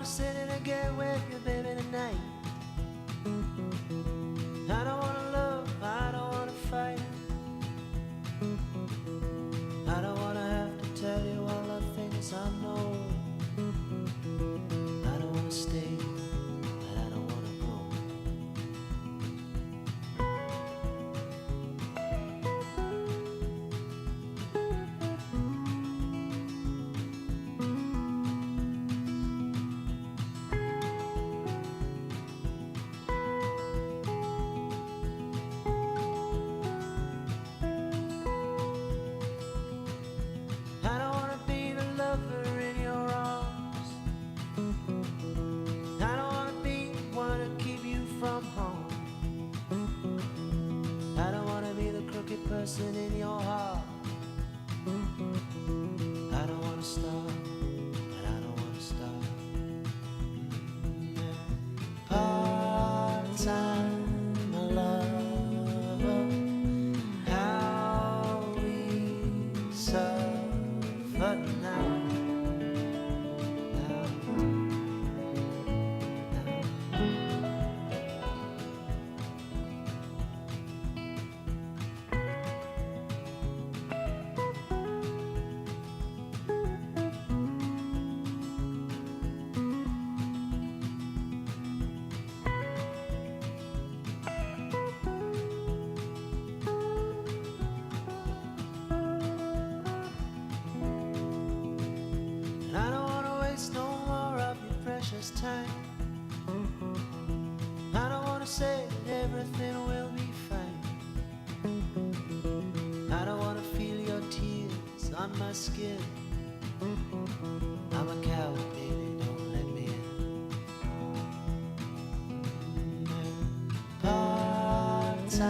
sit in and get with you, baby, tonight. I don't wanna love, I don't wanna fight. I don't wanna have to tell you all the things I know. I don't wanna stay, but I don't wanna go. I don't wanna be the lover in your arms. I don't wanna be one to keep you from home. I don't wanna be the crooked person in your heart. I don't wanna stop, but I don't wanna stop. Part-time lover, how we suffer now. I don't wanna waste no more of your precious time. I don't wanna say that everything will be fine. I don't wanna feel your tears on my skin. I'm a coward, baby, don't let me in. Part-time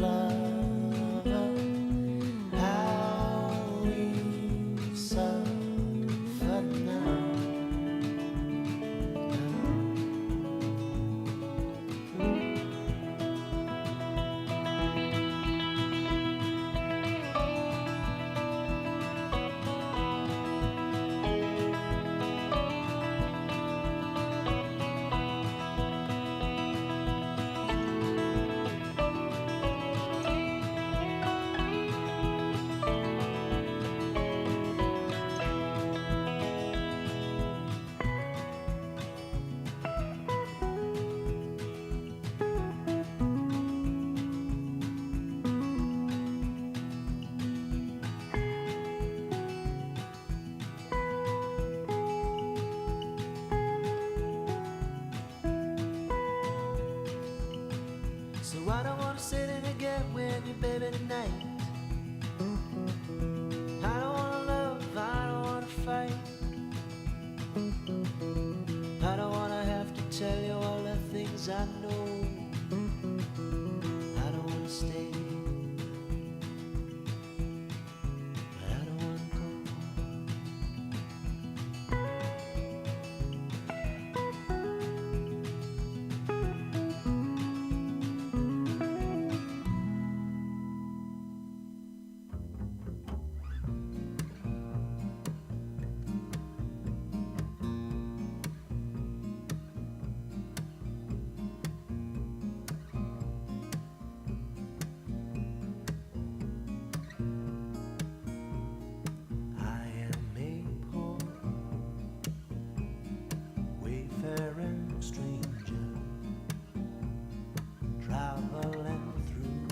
lover, how we suffer now. So I don't wanna sit in and get with you, baby, tonight. I don't wanna love, I don't wanna fight. I don't wanna have to tell you all the things I know. I don't wanna stay, but I don't wanna go. Wayfaring stranger, traveling through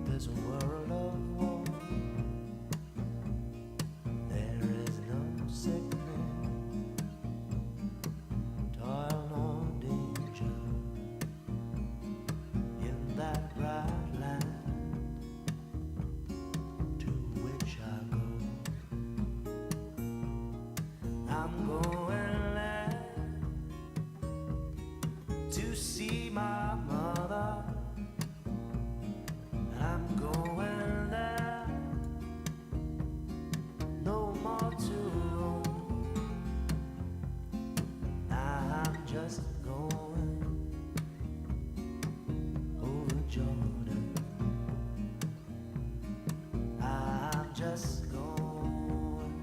this world of war. There is no sickness, toil nor danger in that bright land to which I go. I'm going there to see my mother. I'm going there, no more to roam. I'm just going over Jordan. I'm just going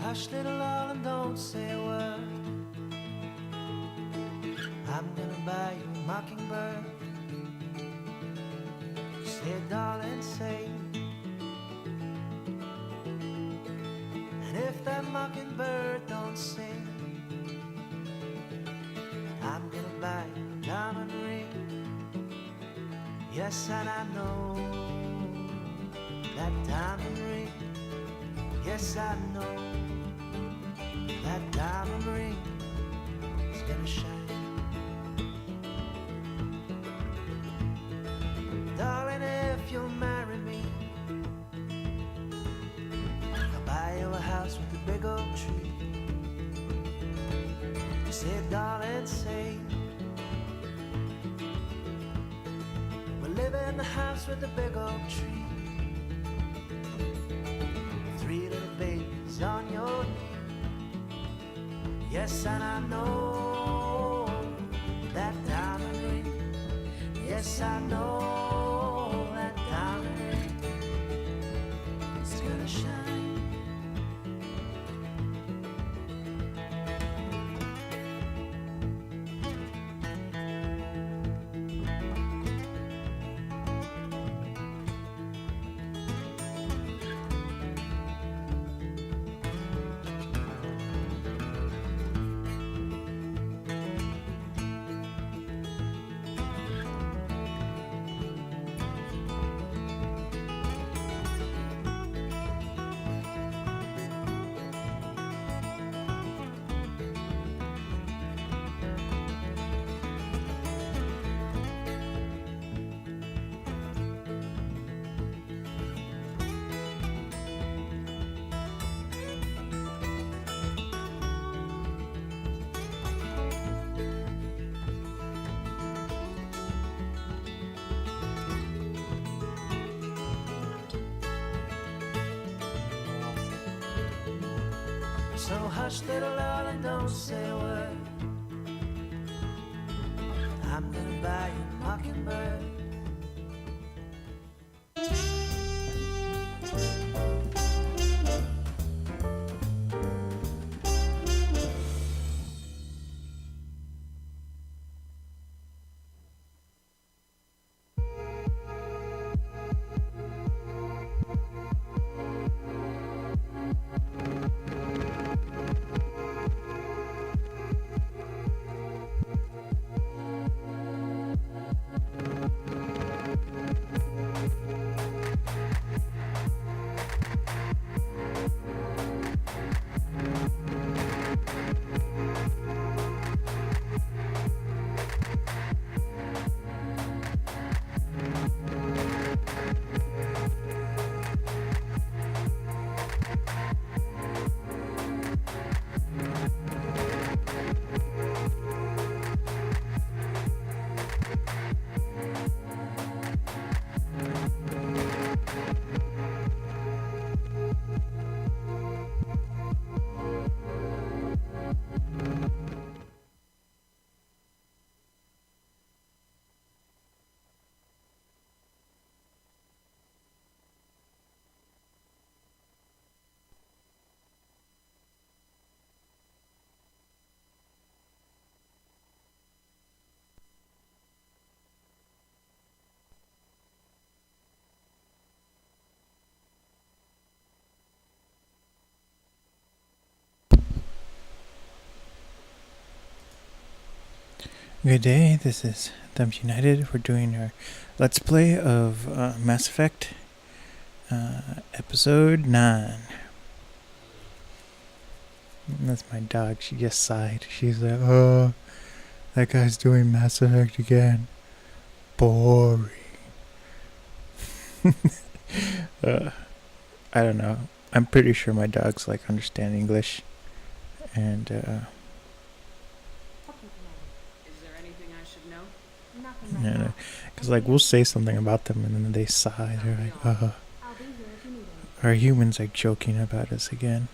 hush, little darling, don't say a word. I'm gonna buy you a mockingbird. Say, darling, say. And if that mockingbird don't sing, I'm gonna buy you a diamond ring. Yes, and I know that diamond ring. Yes, I know that diamond ring is gonna shine. Darling, if you'll marry me, I'll buy you a house with a big oak tree. Say, darling, say, we'll live in the house with the big oak tree. 3 little babies on your knee. Yes, and I know that diamond ring. Yes, I know that diamond ring is gonna shine. So hush, little darling, don't say a word. I'm gonna buy you a mockingbird. Good day, this is Thumbs United. We're doing our Let's Play of Mass Effect Episode 9. And that's my dog, she just sighed. She's like, oh, that guy's doing Mass Effect again. Boring. I don't know. I'm pretty sure my dogs like understand English. And yeah, because like we'll say something about them and then they sigh. They're like, are humans like joking about us again?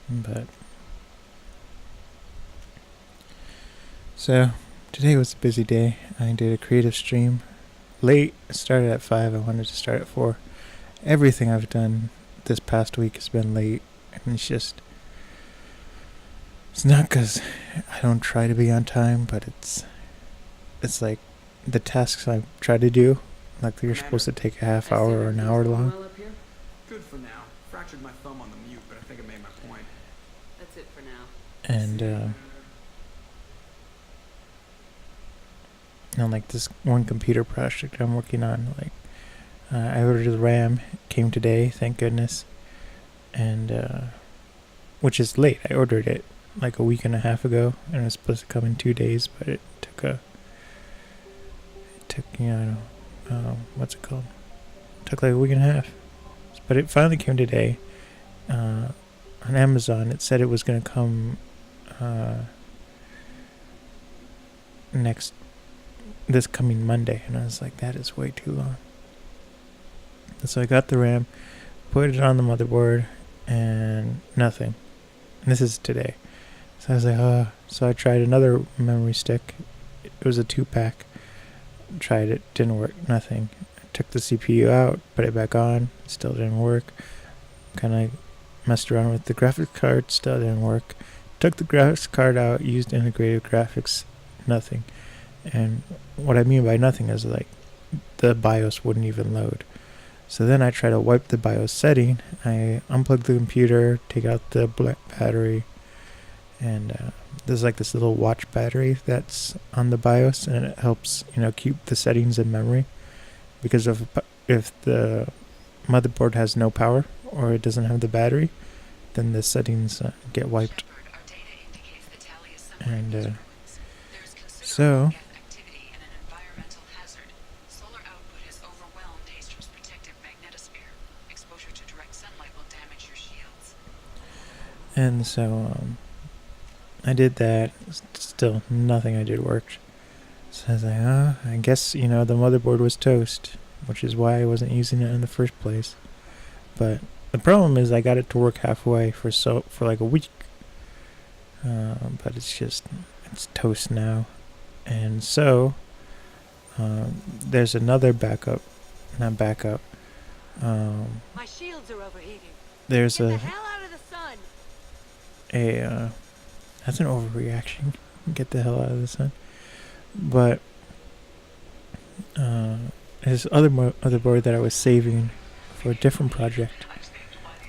But so today was a busy day. I did a creative stream late. I started at 5. I wanted to start at 4. Everything I've done this past week has been late, And it's not because I don't try to be on time, but it's like the tasks I try to do, like they're supposed to take a half hour or an hour long. Good for now. Fractured my thumb on the mute, but I think I made my point. That's it for now. And like this one computer project I'm working on, like I ordered the RAM, it came today, thank goodness, and which is late. I ordered it like a week and a half ago, and it was supposed to come in 2 days, but it took what's it called? It took like a week and a half, but it finally came today. On Amazon, it said it was gonna come this coming Monday, and I was like, that is way too long. And so I got the RAM, put it on the motherboard, and nothing. And this is today. So I was like, so I tried another memory stick. It was a 2-pack. Tried it, didn't work, nothing. I took the CPU out, put it back on, still didn't work. Kind of messed around with the graphics card, still didn't work. Took the graphics card out, used integrated graphics, nothing. And what I mean by nothing is like the BIOS wouldn't even load. So then I try to wipe the BIOS setting. I unplug the computer, take out the black battery, and there's like this little watch battery that's on the BIOS, and it helps keep the settings in memory. Because if the motherboard has no power or it doesn't have the battery, then the settings get wiped. And so I did that. Still nothing I did worked. So I was like, I guess the motherboard was toast, which is why I wasn't using it in the first place. But the problem is I got it to work halfway for like a week. But it's toast now. And so there's another backup. Not backup. My shields are overheating. There's Get the hell out of the sun. That's an overreaction. Get the hell out of the sun. But there's other motherboard that I was saving for a different project,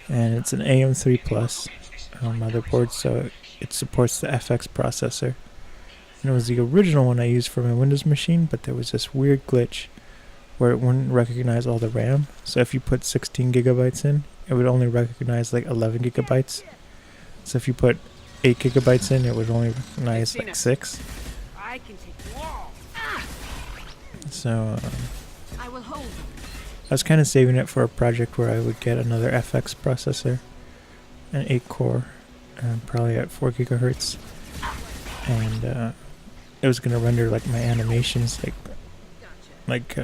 and it's an AM3 Plus motherboard, so it supports the FX processor. And it was the original one I used for my Windows machine, but there was this weird glitch where it wouldn't recognize all the RAM. So if you put 16 gigabytes in, it would only recognize like 11 gigabytes. So if you put 8 gigabytes in, it would only recognize like 6. I can take you all. So I will hold. I was kind of saving it for a project where I would get another FX processor, an 8-core, probably at 4 gigahertz, and it was going to render like my animations, like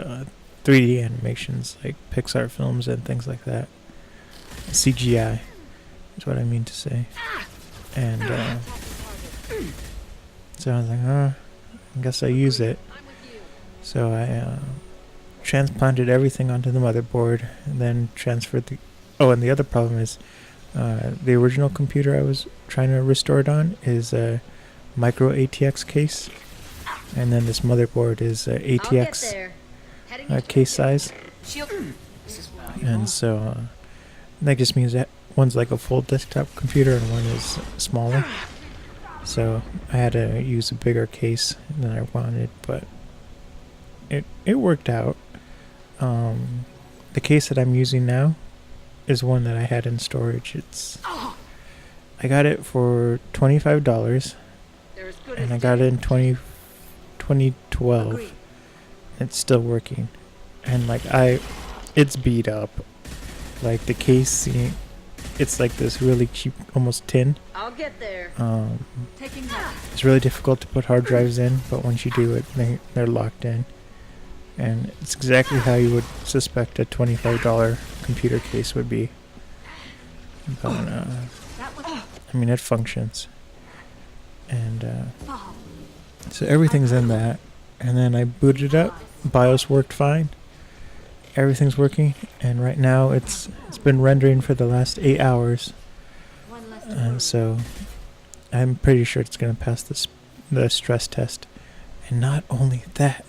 3D animations, like Pixar films and things like that. CGI is what I mean to say. And so I was like, I guess I use it. So I transplanted everything onto the motherboard, and then transferred the... Oh, and the other problem is the original computer I was trying to restore it on is a micro ATX case, and then this motherboard is ATX case size. And so that just means that one's like a full desktop computer and one is smaller. So I had to use a bigger case than I wanted, but it worked out. The case that I'm using now is one that I had in storage. I got it for $25, and I got it in 2012. It's still working, and it's beat up. Like the case, it's like this really cheap, almost tin. I'll get there. It's really difficult to put hard drives in, but once you do it, they're locked in. And it's exactly how you would suspect a $25 computer case would be. But, it functions. And so everything's in that. And then I booted it up. BIOS worked fine. Everything's working. And right now it's been rendering for the last 8 hours. So I'm pretty sure it's going to pass the stress test. And not only that,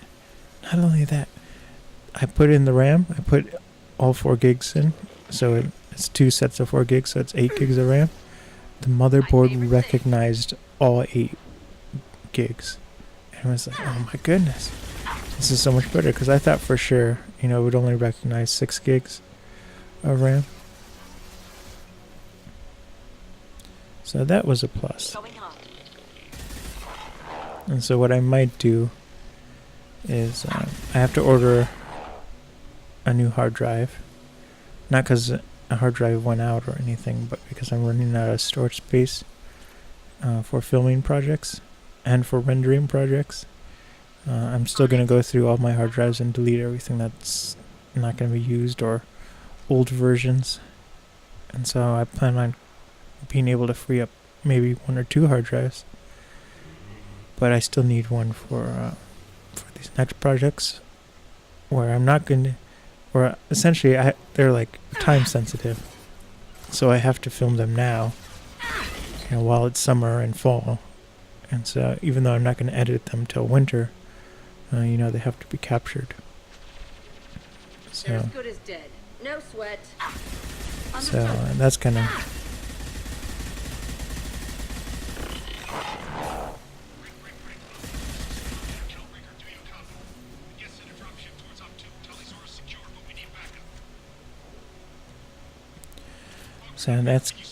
I put in the RAM. I put all 4 gigs in, so it's 2 sets of 4 gigs, so it's 8 gigs of RAM. The motherboard recognized all 8 gigs, and I was like, "Oh my goodness, this is so much better." Because I thought for sure, it would only recognize 6 gigs of RAM. So that was a plus. And so what I might do is I have to order a new hard drive. Not because a hard drive went out or anything, but because I'm running out of storage space for filming projects and for rendering projects. I'm still going to go through all my hard drives and delete everything that's not going to be used or old versions. And so I plan on being able to free up maybe 1 or 2 hard drives. But I still need one for these next projects where I'm not going to, or essentially they're like time sensitive. So I have to film them now, while it's summer and fall. And so even though I'm not going to edit them till winter, they have to be captured. So, They're as good as dead. No sweat. so that's kind of...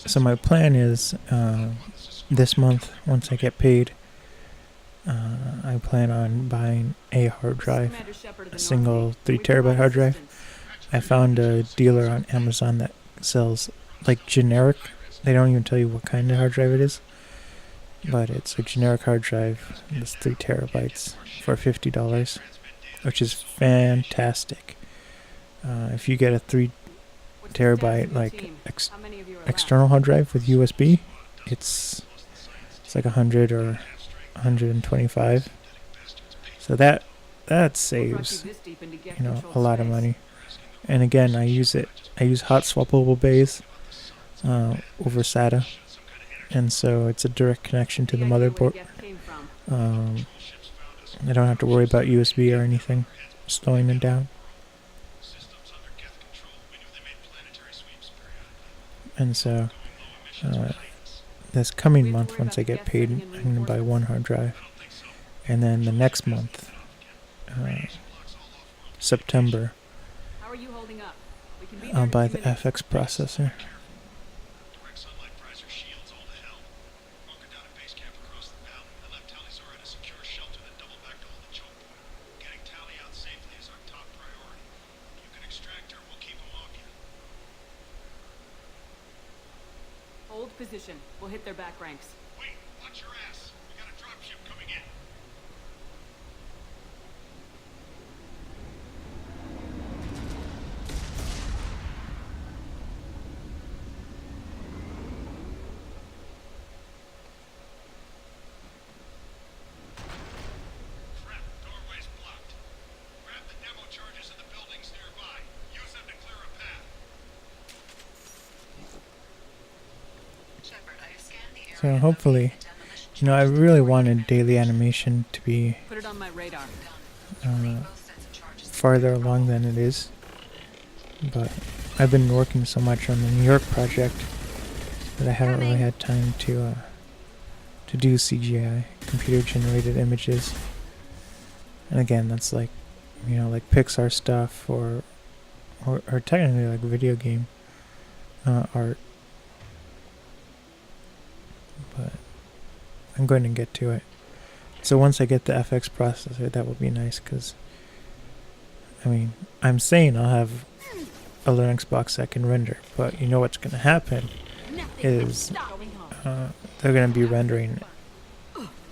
So my plan is this month, once I get paid, I plan on buying a hard drive, a single 3 terabyte hard drive. I found a dealer on Amazon that sells like generic. They don't even tell you what kind of hard drive it is, but it's a generic hard drive. It's 3 terabytes for $50, which is fantastic. If you get a 3 terabyte like external hard drive with USB, it's like 100 or 125. So that saves a lot of money. And again, I use hot swappable bays over SATA, and so it's a direct connection to the motherboard. I don't have to worry about USB or anything slowing it down. And so this coming month, once I get paid, I'm going to buy 1 hard drive. And then the next month, September, I'll buy the FX processor. Hold position. We'll hit their back ranks. Wait, watch your ass. We got a dropship coming in. Crap, doorway's blocked. Grab the demo charges in the buildings nearby. Use them to clear a path. So hopefully, I really wanted daily animation to be Put it on my radar. farther along than it is. But I've been working so much on the New York project that I haven't really had time to do CGI, computer generated images. And again, that's like, like Pixar stuff or technically like video game art. But I'm going to get to it. So once I get the FX processor, that will be nice, because I'm saying I'll have a Linux box that can render, but what's going to happen is they're going to be rendering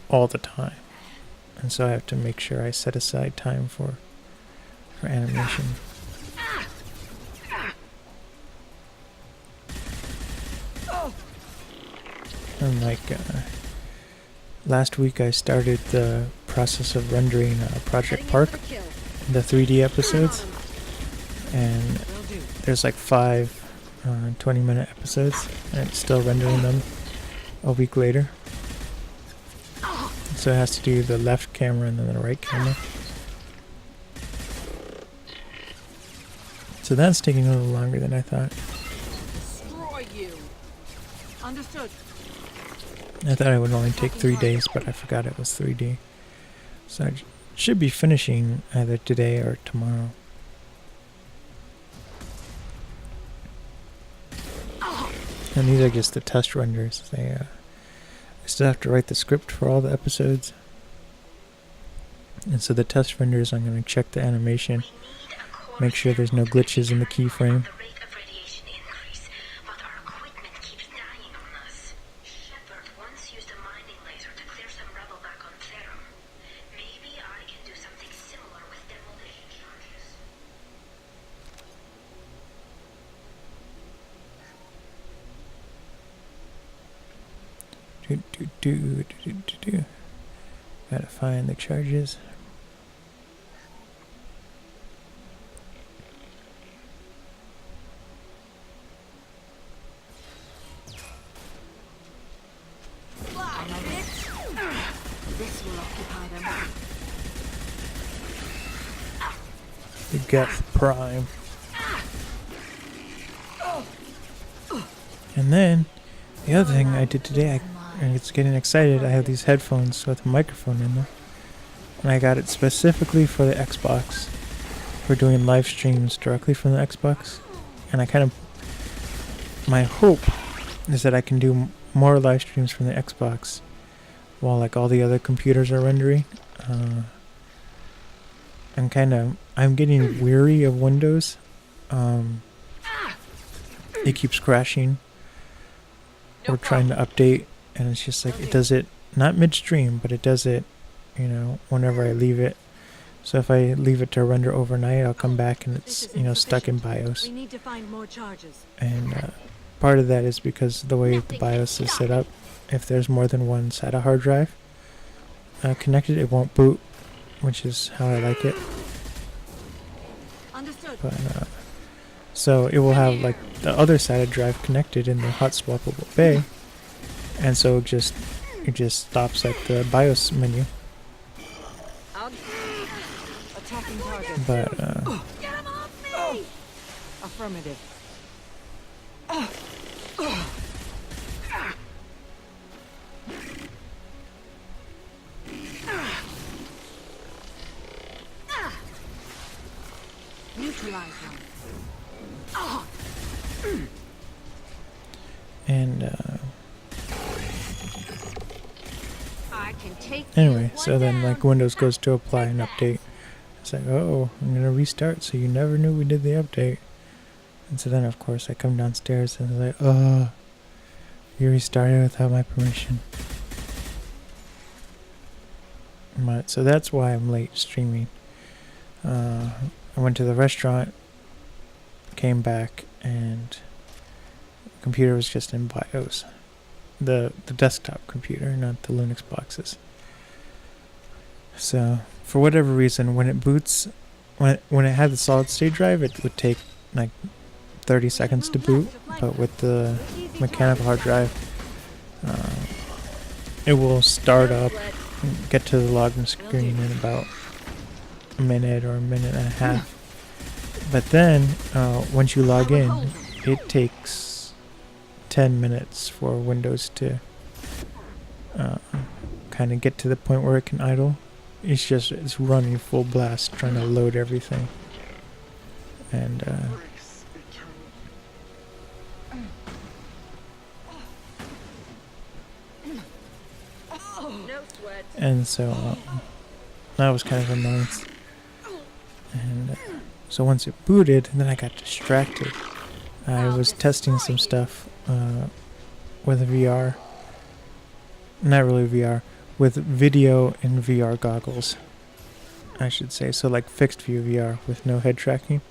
all the time, and so I have to make sure I set aside time for animation. And like last week I started the process of rendering Project Park, the 3D episodes, and there's like 5 20-minute episodes, and it's still rendering them. a week later. So it has to do the left camera and then the right camera. So that's taking a little longer than I thought. Destroy you. Understood. I thought it would only take 3 days, but I forgot it was 3D. So I should be finishing either today or tomorrow. And these are just the test renders. I still have to write the script for all the episodes. And so the test renders, I'm going to check the animation, make sure there's no glitches in the keyframe. The rate of radiation increase, but our equipment keeps dying on us. Shepard once used a mining laser to clear some rubble back on Therum. Maybe I can do something similar with demolition charges. Gotta find the charges. This will occupy them. The Geth Prime. And then, the other thing I did today, I was getting excited. I have these headphones with a microphone in them. And I got it specifically for the Xbox. For doing live streams directly from the Xbox. And I kind of... My hope is that I can do more live streams from the Xbox while like all the other computers are rendering. I'm getting weary of Windows. It keeps crashing. We're trying to update, and it's just like it does it not midstream, but it does it, you know, whenever I leave it. So if I leave it to render overnight, I'll come back and it's, you know, stuck in BIOS. We need to find more charges. And part of that is because the way the BIOS is set up, if there's more than one SATA hard drive connected, it won't boot, which is how I like it. Understood. But so it will have like the other SATA drive connected in the hot swappable bay, and so it just stops at the BIOS menu. Attacking target. But Get him off me! Affirmative. Neutralize them. and I can take anyway, so then like Windows goes to apply an update. It's like, oh, I'm gonna restart, so you never knew we did the update. And so then of course I come downstairs and it's like, oh, you restarted without my permission. But so that's why I'm late streaming. I went to the restaurant, came back, and the computer was just in BIOS. The desktop computer, not the Linux boxes. So for whatever reason, when it boots, when it had the solid state drive, it would take like 30 seconds to boot. But with the mechanical hard drive, it will start up and get to the login screen in about a minute or a minute and a half. But then once you log in, it takes 10 minutes for Windows to kind of get to the point where it can idle. It's running full blast trying to load everything. And No sweat. and so that was kind of annoying. And so once it booted, then I got distracted. I was testing some stuff with VR. Not really VR. With video and VR goggles, I should say. So like fixed view VR with no head tracking.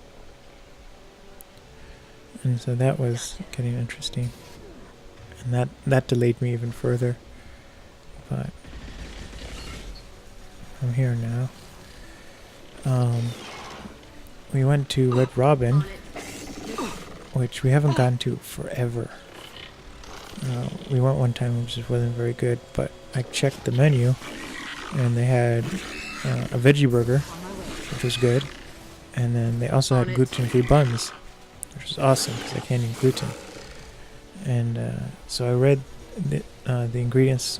And so that was getting interesting. And that delayed me even further. But I'm here now. We went to Red Robin, which we haven't gone to forever. We went one time, which just wasn't very good, but I checked the menu, and they had a veggie burger, which was good, and then they also had gluten-free buns, which was awesome because I can't eat gluten. And so I read the ingredients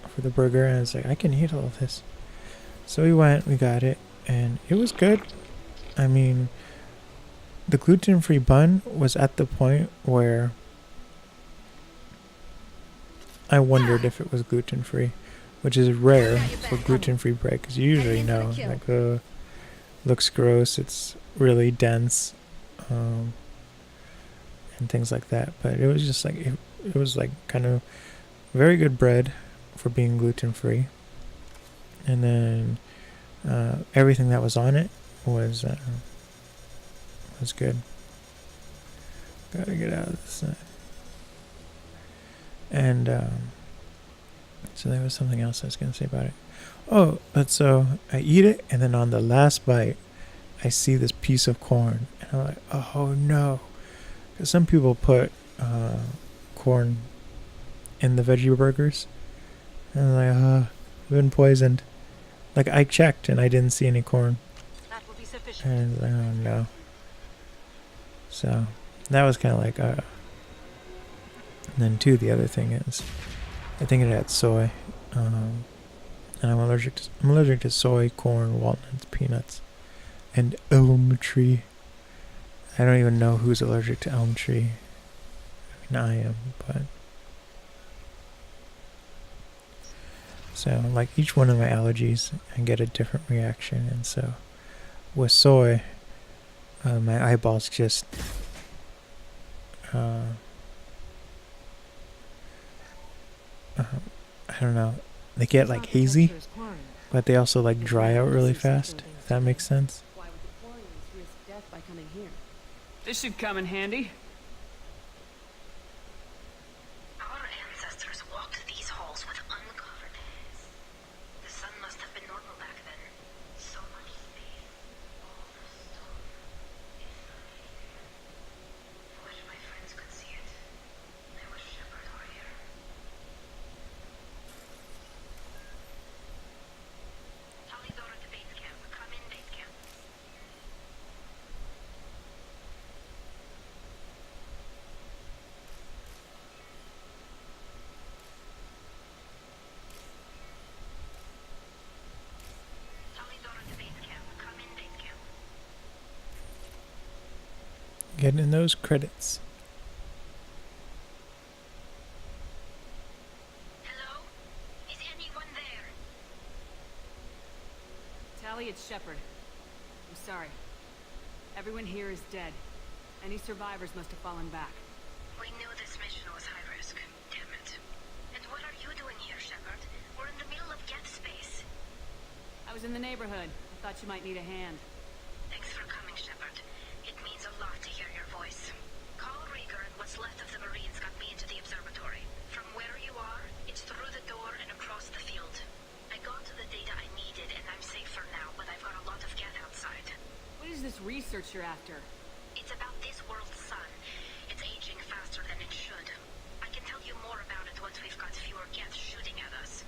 for the burger, and I was like, I can eat all of this. So we went, we got it, and it was good. I mean, the gluten-free bun was at the point where I wondered if it was gluten-free, which is rare for gluten-free bread, because you usually know, like, looks gross, it's really dense, and things like that. But it was just like, it was like kind of very good bread for being gluten-free. And then everything that was on it was good. Gotta get out of this. And so there was something else I was gonna say about it. Oh, but so I eat it, and then on the last bite, I see this piece of corn, and I'm like, oh no, because some people put corn in the veggie burgers, and I'm like, I've been poisoned. Like, I checked and I didn't see any corn. That will be sufficient. And oh no. So that was kind of like and then too, the other thing is, I think it had soy, and I'm allergic to soy, corn, walnuts, peanuts, and elm tree. I don't even know who's allergic to elm tree. I mean, I am, but so like each one of my allergies, I get a different reaction, and so with soy, my eyeballs just I don't know, they get like hazy, but they also like dry out really fast, if that makes sense. Why would the Quarians risk death by coming here? This should come in handy. Our ancestors walked these halls with uncovered heads. The sun must have been normal back then. So much space. All the stone. I wish my friends could see it. I wish Shepard were here. Tally Dora to base camp. Come in, base camp. Tally Dora to base camp. Come in, base camp. Getting those credits. Hello? Is anyone there? Tally, it's Shepard. I'm sorry. Everyone here is dead. Any survivors must have fallen back. We knew this mission was high risk. Damn it. And what are you doing here, Shepard? We're in the middle of Geth space. I was in the neighborhood. I thought you might need a hand. Thanks for coming, Shepard. It means a lot to hear your voice. Carl Rieger and what's left of the Marines got me into the observatory. From where you are, it's through the door and across the field. I got to the data I needed, and I'm safe for now, but I've got a lot of Geth outside. What is this research you're after? It's about this world's sun. It's aging faster than it should. I can tell you more about it once we've got fewer Geth shooting at us.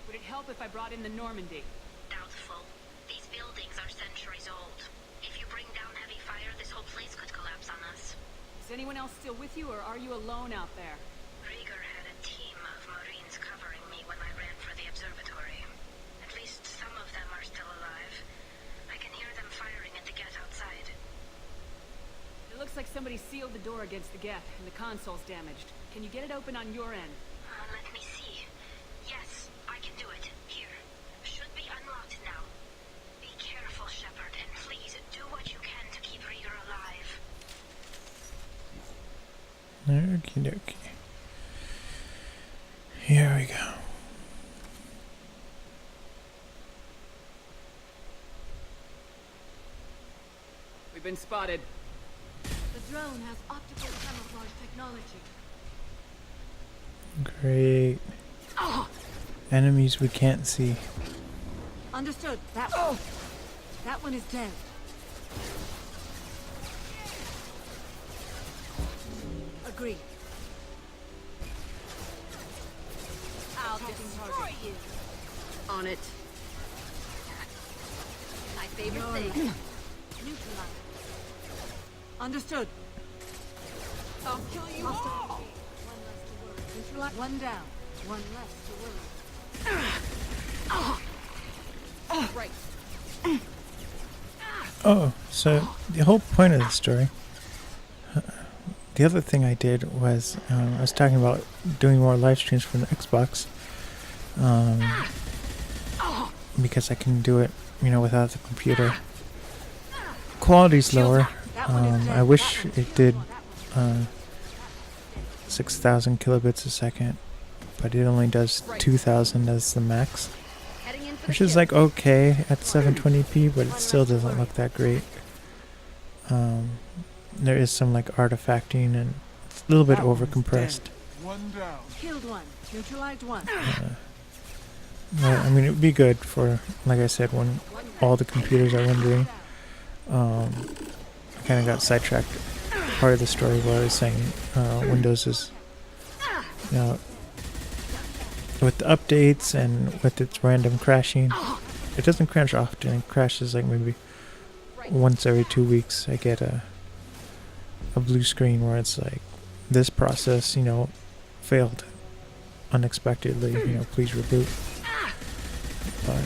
Would it help if I brought in the Normandy? Doubtful. These buildings are centuries old. If you bring down heavy fire, this whole place could collapse on us. Is anyone else still with you, or are you alone out there? Rieger had a team of Marines covering me when I ran for the observatory. At least some of them are still alive. I can hear them firing at the Geth outside. It looks like somebody sealed the door against the Geth, and the console's damaged. Can you get it open on your end? Let me see. Yes, I can do it. Here. Should be unlocked now. Be careful, Shepard, and please do what you can to keep Rieger alive. Okie dokie. Here we go. We've been spotted. The drone has optical camouflage technology. Great. Enemies we can't see. Understood. That one is dead. Agreed. I'll destroy you. On it. My favorite thing. Neutralized. Understood. I'll kill you all. One less to worry. Neutralize. One down. One less to worry. Right. Oh, so the whole point of the story. The other thing I did was I was talking about doing more live streams from the Xbox, because I can do it, without the computer. Quality's lower. I wish it did 6,000 kilobits a second, but it only does 2,000 as the max, Heading in for which the is kill. like okay at 720p, but it still doesn't look that great. There is some like artifacting and it's a little bit over compressed. One down. Killed one. Neutralized one. But, I mean, it would be good for, like I said, when all the computers are rendering. I kind of got sidetracked. Part of the story where I was saying Windows is, with the updates and with its random crashing, it doesn't crash often. It crashes like maybe once every 2 weeks. I get a blue screen where it's like, this process, failed unexpectedly, please reboot. But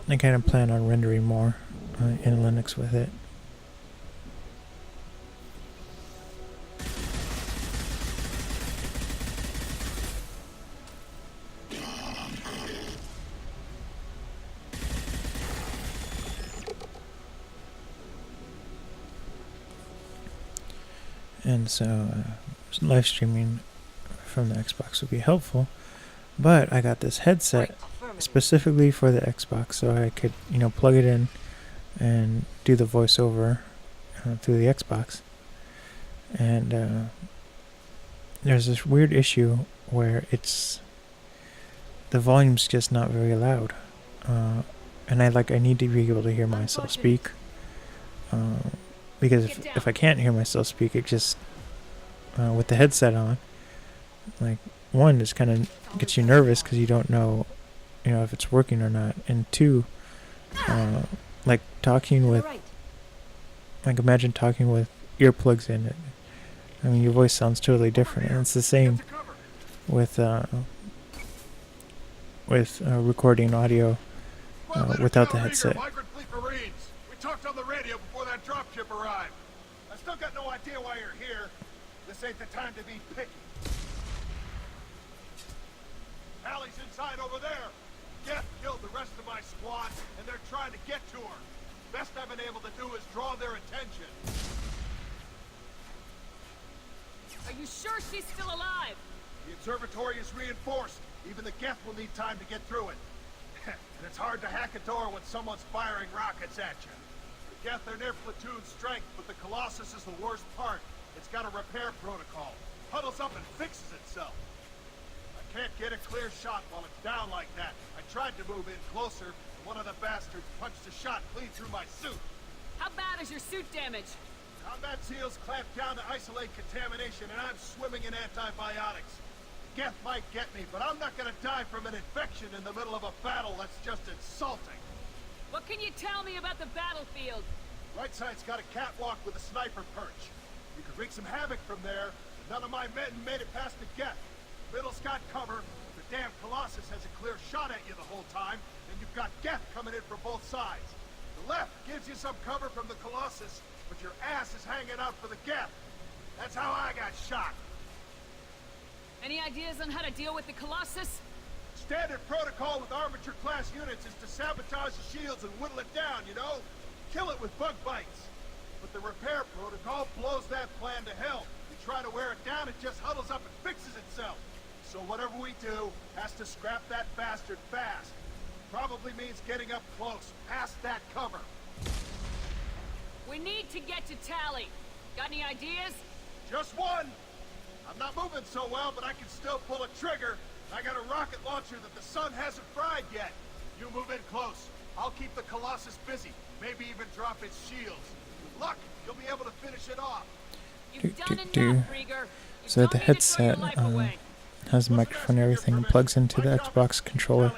I kind of plan on rendering more in Linux with it. And so live streaming from the Xbox would be helpful, but I got this headset specifically for the Xbox, so I could plug it in and do the voiceover through the Xbox. And there's this weird issue where the volume's just not very loud, and I need to be able to hear myself speak. Because if I can't hear myself speak, it just, with the headset on, one, just kind of gets you nervous because you don't know, if it's working or not. And two, talking with, imagine talking with earplugs in it. I mean, your voice sounds totally different, and it's the same with recording audio without the headset. We talked on the radio before that dropship arrived. I still got no idea why you're here. This ain't the time to be picky. Allie's inside over there. Geth killed the rest of my squad, and they're trying to get to her. Best I've been able to do is draw their attention. Are you sure she's still alive? The observatory is reinforced. Even the Geth will need time to get through it. And it's hard to hack a door when someone's firing rockets at you. The Geth are near platoon strength, but the Colossus is the worst part. It's got a repair protocol. Huddles up and fixes itself. I can't get a clear shot while it's down like that. I tried to move in closer, but one of the bastards punched a shot clean through my suit. How bad is your suit damage? Combat seals clamped down to isolate contamination, and I'm swimming in antibiotics. Geth might get me, but I'm not gonna die from an infection in the middle of a battle. That's just insulting. What can you tell me about the battlefield? Right side's got a catwalk with a sniper perch. You could wreak some havoc from there, but none of my men made it past the Geth. Middle's got cover, but the damn Colossus has a clear shot at you the whole time, and you've got Geth coming in from both sides. The left gives you some cover from the Colossus, but your ass is hanging out for the Geth. That's how I got shot. Any ideas on how to deal with the Colossus? Standard protocol with armature-class units is to sabotage the shields and whittle it down, Kill it with bug bites. But the repair protocol blows that plan to hell. You try to wear it down, it just huddles up and fixes itself. So whatever we do has to scrap that bastard fast. Probably means getting up close, past that cover. We need to get to Tally. Got any ideas? Just one. I'm not moving so well, but I can still pull a trigger. I got a rocket launcher that the sun hasn't fried yet. You move in close. I'll keep the Colossus busy. Maybe even drop its shields. With luck, you'll be able to finish it off. You've done do. enough, Rieger. You So don't the need to throw your headset, life away. has a microphone and everything, and plugs into the Xbox controller,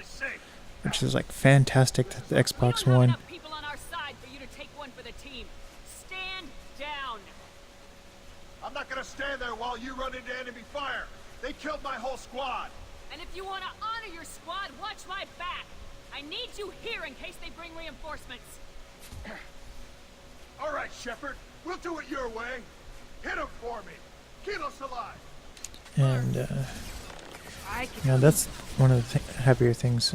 which is like fantastic that the Xbox One. enough people on our side for you to take one for the team. Stand down. I'm not gonna stand there while you run into enemy fire. They killed my whole squad. And if you want to honor your squad, watch my back. I need you here in case they bring reinforcements. All right, Shepard. We'll do it your way. Hit him for me. Keep us alive. And I can you know, that's one of the happier things.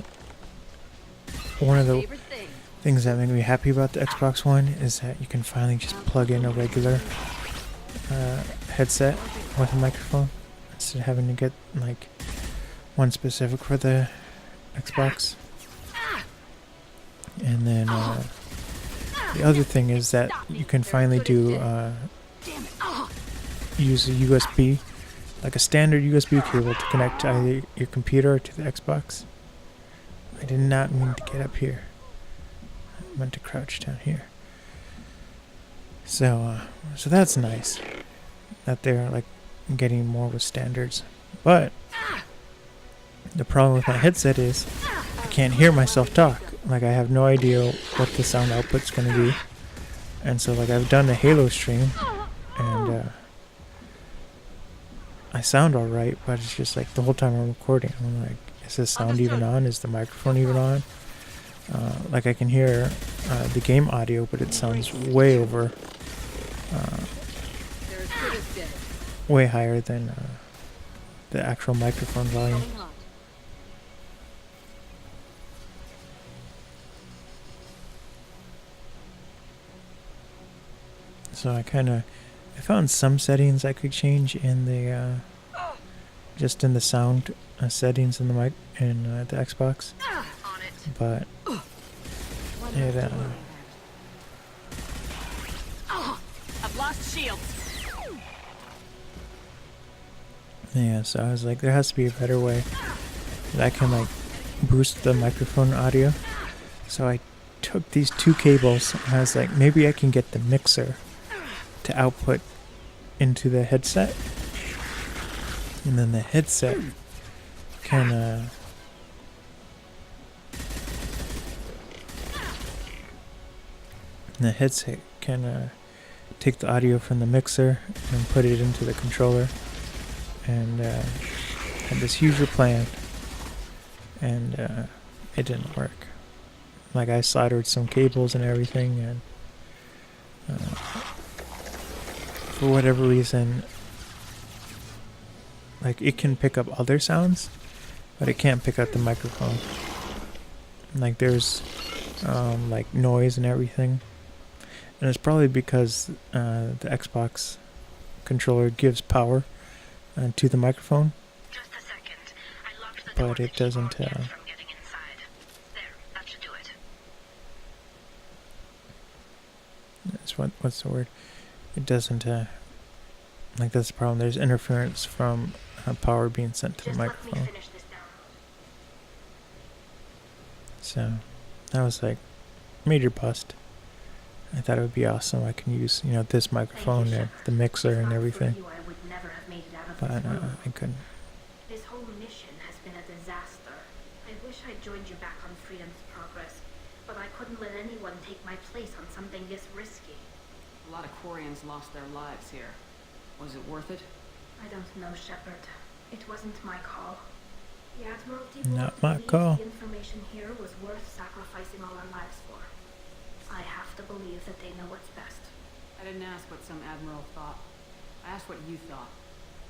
One of the Favorite thing. things that make me happy about the Xbox One is that you can finally just plug in a regular headset with a microphone instead of having to get like one specific for the Xbox. And then the other thing is that you can finally do use a USB, like a standard USB cable to connect to either your computer or to the Xbox. I did not mean to get up here. I meant to crouch down here. So that's nice that they're like getting more with standards. But the problem with my headset is I can't hear myself talk. Like I have no idea what the sound output's gonna be. And so like I've done a Halo stream and I sound alright, but it's just like the whole time I'm recording I'm like, is this sound even on? Is the microphone even on? Like I can hear the game audio, but it sounds way over, They're as good as dead. way higher than the actual microphone volume. Going hot. So I found some settings I could change in the just in the sound settings in the mic in the Xbox, On it. but it I've lost shields. yeah. So I was like, there has to be a better way that I can like boost the microphone audio. So I took these two cables and I was like, maybe I can get the mixer to output into the headset, and then the headset can take the audio from the mixer and put it into the controller, and had this huge plan, and it didn't work. Like I soldered some cables and everything, and for whatever reason, like it can pick up other sounds, but it can't pick up the microphone. Like there's like noise and everything, and it's probably because the Xbox controller gives power to the microphone, Just a second. I locked the door but to it keep doesn't. more guests from getting inside. There, that should do it. What's the word? It doesn't. Like that's the problem. There's interference from power being sent to the Just let me microphone. finish this download. So that was like major bust. I thought it would be awesome. I can use this microphone and the mixer and everything, I would never have made it out of but this room. I couldn't. This whole mission has been a disaster. I wish I'd joined you back on Freedom's Progress, but I couldn't let anyone take my place on something this risky. A lot of Quarians lost their lives here. Was it worth it? I don't know, Shepard. It wasn't my call. The Admiralty Not Board my believes call. the information here was worth sacrificing all our lives for. I have to believe that they know what's best. I didn't ask what some admiral thought. I asked what you thought.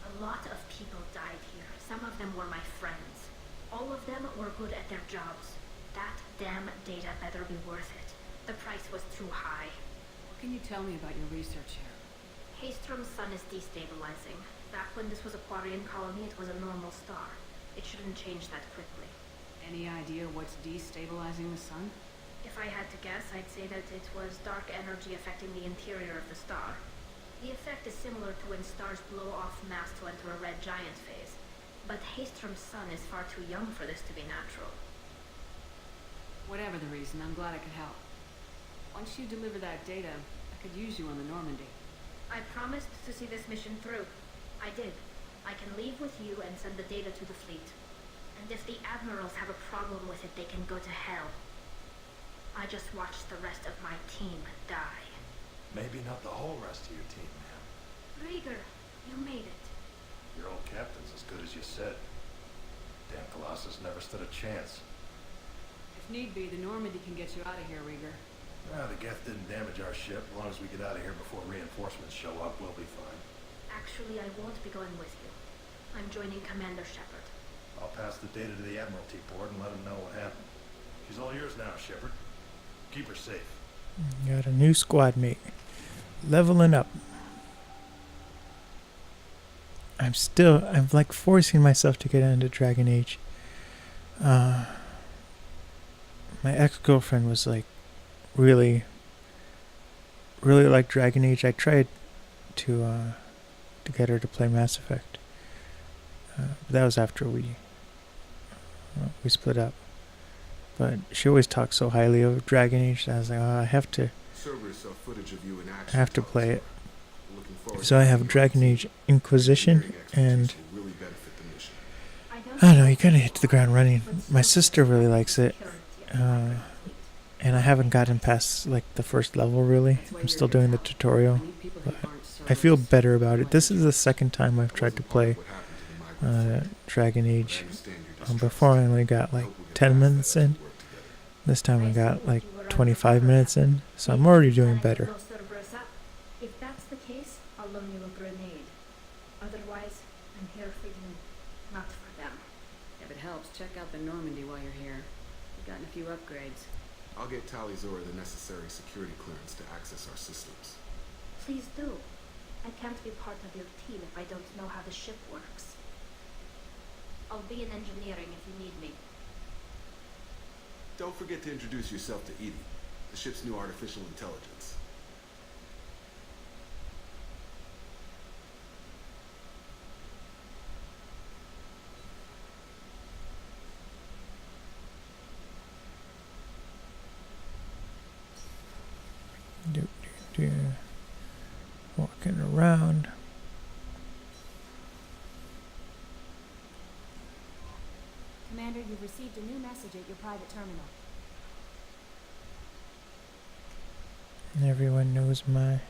A lot of people died here. Some of them were my friends. All of them were good at their jobs. That damn data better be worth it. The price was too high. What can you tell me about your research here? Haystrom's sun is destabilizing. Back when this was a Quarian colony, it was a normal star. It shouldn't change that quickly. Any idea what's destabilizing the sun? If I had to guess, I'd say that it was dark energy affecting the interior of the star. The effect is similar to when stars blow off mass to enter a red giant phase. But Haystrom's sun is far too young for this to be natural. Whatever the reason, I'm glad I could help. Once you deliver that data, I could use you on the Normandy. I promised to see this mission through. I did. I can leave with you and send the data to the fleet. And if the admirals have a problem with it, they can go to hell. I just watched the rest of my team die. Maybe not the whole rest of your team, man. Rieger, you made it. Your old captain's as good as you said. Damn Colossus never stood a chance. If need be, the Normandy can get you out of here, Rieger. The Geth didn't damage our ship. As long as we get out of here before reinforcements show up, we'll be fine. Actually, I won't be going with you. I'm joining Commander Shepard. I'll pass the data to the Admiralty board and let them know what happened. She's all yours now, Shepard. Keep her safe. Got a new squad mate. Leveling up. I'm like forcing myself to get into Dragon Age. My ex-girlfriend was like really liked Dragon Age. I tried to get her to play Mass Effect. But that was after we split up. But she always talked so highly of Dragon Age that I was like, oh, I have to play it. So I have Dragon Age Inquisition, and I don't know, you kind of hit the ground running. My sister really likes it, and I haven't gotten past like the first level really. I'm still doing the tutorial, but I feel better about it. This is the second time I've tried to play Dragon Age. Before I only got like 10 minutes in. This time I got like 25 minutes in, so I'm already doing better. If that's the case, I'll loan you a grenade. Otherwise, I'm here for you, not for them. If it helps, check out the Normandy while you're here. We've gotten a few upgrades. I'll get Talizora the necessary security clearance to access our systems. Please do. I can't be part of your team if I don't know how the ship works. I'll be in engineering if you need me. Don't forget to introduce yourself to Edie, the ship's new artificial intelligence. Walking around. Commander, you've received a new message at your private terminal. Everyone knows my...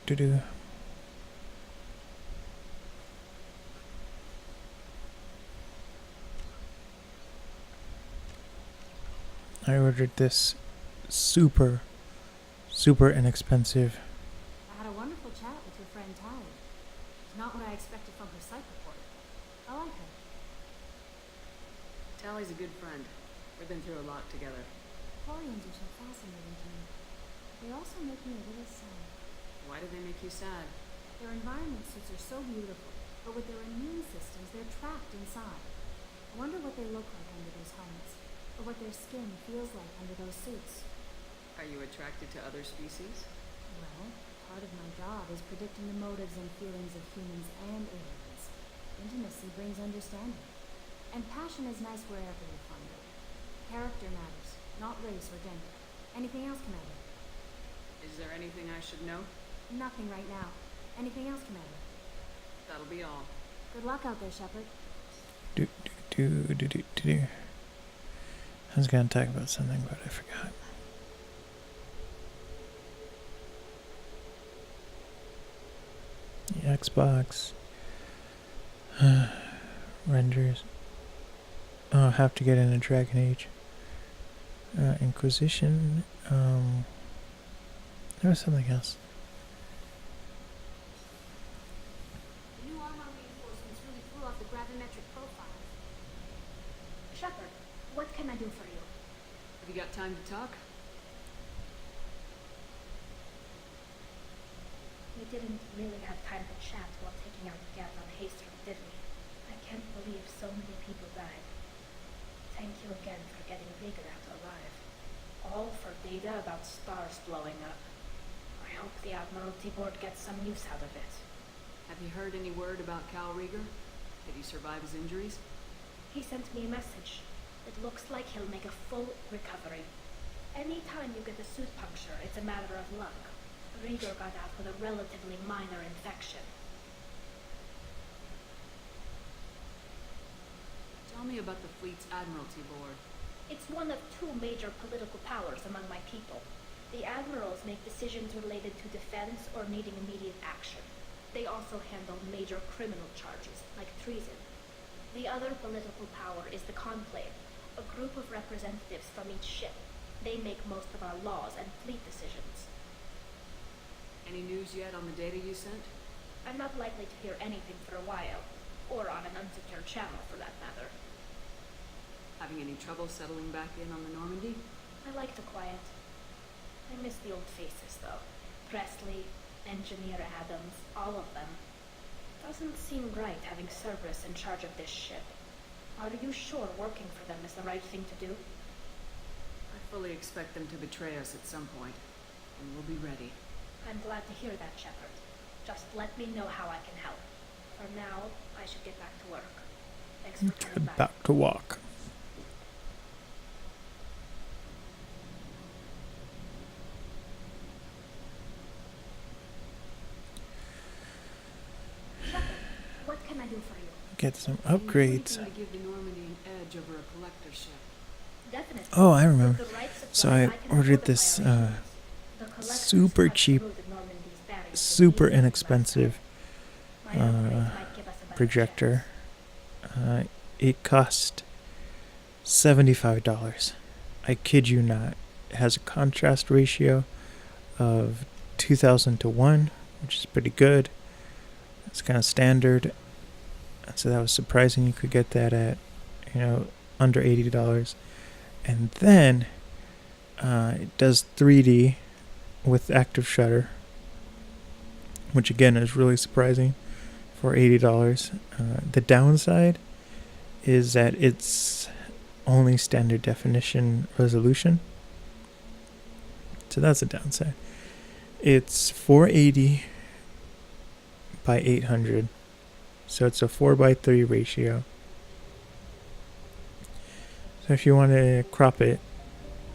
Do. I ordered this super inexpensive. I had a wonderful chat with your friend Tally. It's not what I expected from her psych report. I like her. Tally's a good friend. We've been through a lot together. Quarians are so fascinating to me. They also make me a little sad. Why do they make you sad? Their environment suits are so beautiful, but with their immune systems, they're trapped inside. I wonder what they look like under those helmets, or what their skin feels like under those suits. Are you attracted to other species? Well, part of my job is predicting the motives and feelings of humans and aliens. Intimacy brings understanding. And passion is nice wherever you find it. Character matters, not race or gender. Anything else, Commander? Is there anything I should know? Nothing right now. Anything else, Commander? That'll be all. Good luck out there, Shepard. I was gonna talk about something, but I forgot. The Xbox renders. Oh, I have to get into Dragon Age Inquisition. There was something else. The new armor reinforcements really threw off the gravimetric profile. Shepard, what can I do for you? Have you got time to talk? didn't really have time to chat while taking out gas on Haystrom, did we? I can't believe so many people died. Thank you again for getting Rieger out alive. All for data about stars blowing up. I hope the Admiralty Board gets some use out of it. Have you heard any word about Cal Rieger? Did he survive his injuries? He sent me a message. It looks like he'll make a full recovery. Anytime you get a suit puncture, it's a matter of luck. Rieger got out with a relatively minor infection. Tell me about the fleet's Admiralty Board. It's one of two major political powers among my people. The admirals make decisions related to defense or needing immediate action. They also handle major criminal charges, like treason. The other political power is the Conclave, a group of representatives from each ship. They make most of our laws and fleet decisions. Any news yet on the data you sent? I'm not likely to hear anything for a while, or on an unsecured channel for that matter. Having any trouble settling back in on the Normandy? I like the quiet. I miss the old faces, though. Presley, Engineer Adams, all of them. Doesn't seem right having Cerberus in charge of this ship. Are you sure working for them is the right thing to do? I fully expect them to betray us at some point, and we'll be ready. I'm glad to hear that, Shepard. Just let me know how I can help. For now, I should get back to work. Thanks for coming back. Back to walk. Shepard, what can I do for you? Get some Anything upgrades. to give the Normandy an edge over a collector ship. Definitely. Oh, I remember. With the right supplies, So I can ordered fortify this our missions. The collectors super cut cheap, through the Normandy's barriers super with ease and inexpensive mastery. My upgrades might give us a better projector. chance. It cost $75. I kid you not. It has a contrast ratio of 2000 to 1, which is pretty good. It's kind of standard. So that was surprising you could get that at, under $80. And then it does 3D with active shutter, which again is really surprising for $80. The downside is that it's only standard definition resolution. So that's a downside. It's 480 by 800. So it's a 4:3 ratio. So if you want to crop it,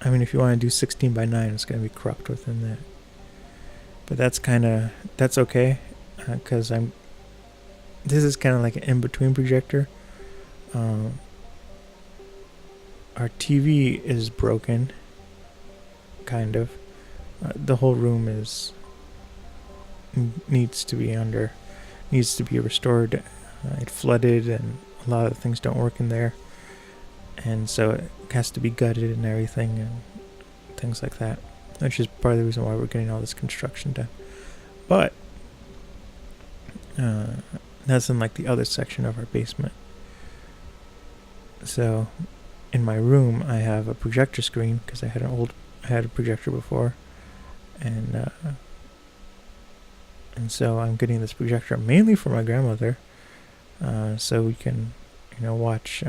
if you want to do 16:9, it's going to be cropped within that. But that's okay, because this is kind of like an in-between projector. Our TV is broken, kind of. The whole room needs to be restored. It flooded, and a lot of things don't work in there, and so it has to be gutted and everything, and things like that. Which is part of the reason why we're getting all this construction done. But that's in like the other section of our basement. So in my room, I have a projector screen because I had a projector before, and so I'm getting this projector mainly for my grandmother, so we can, watch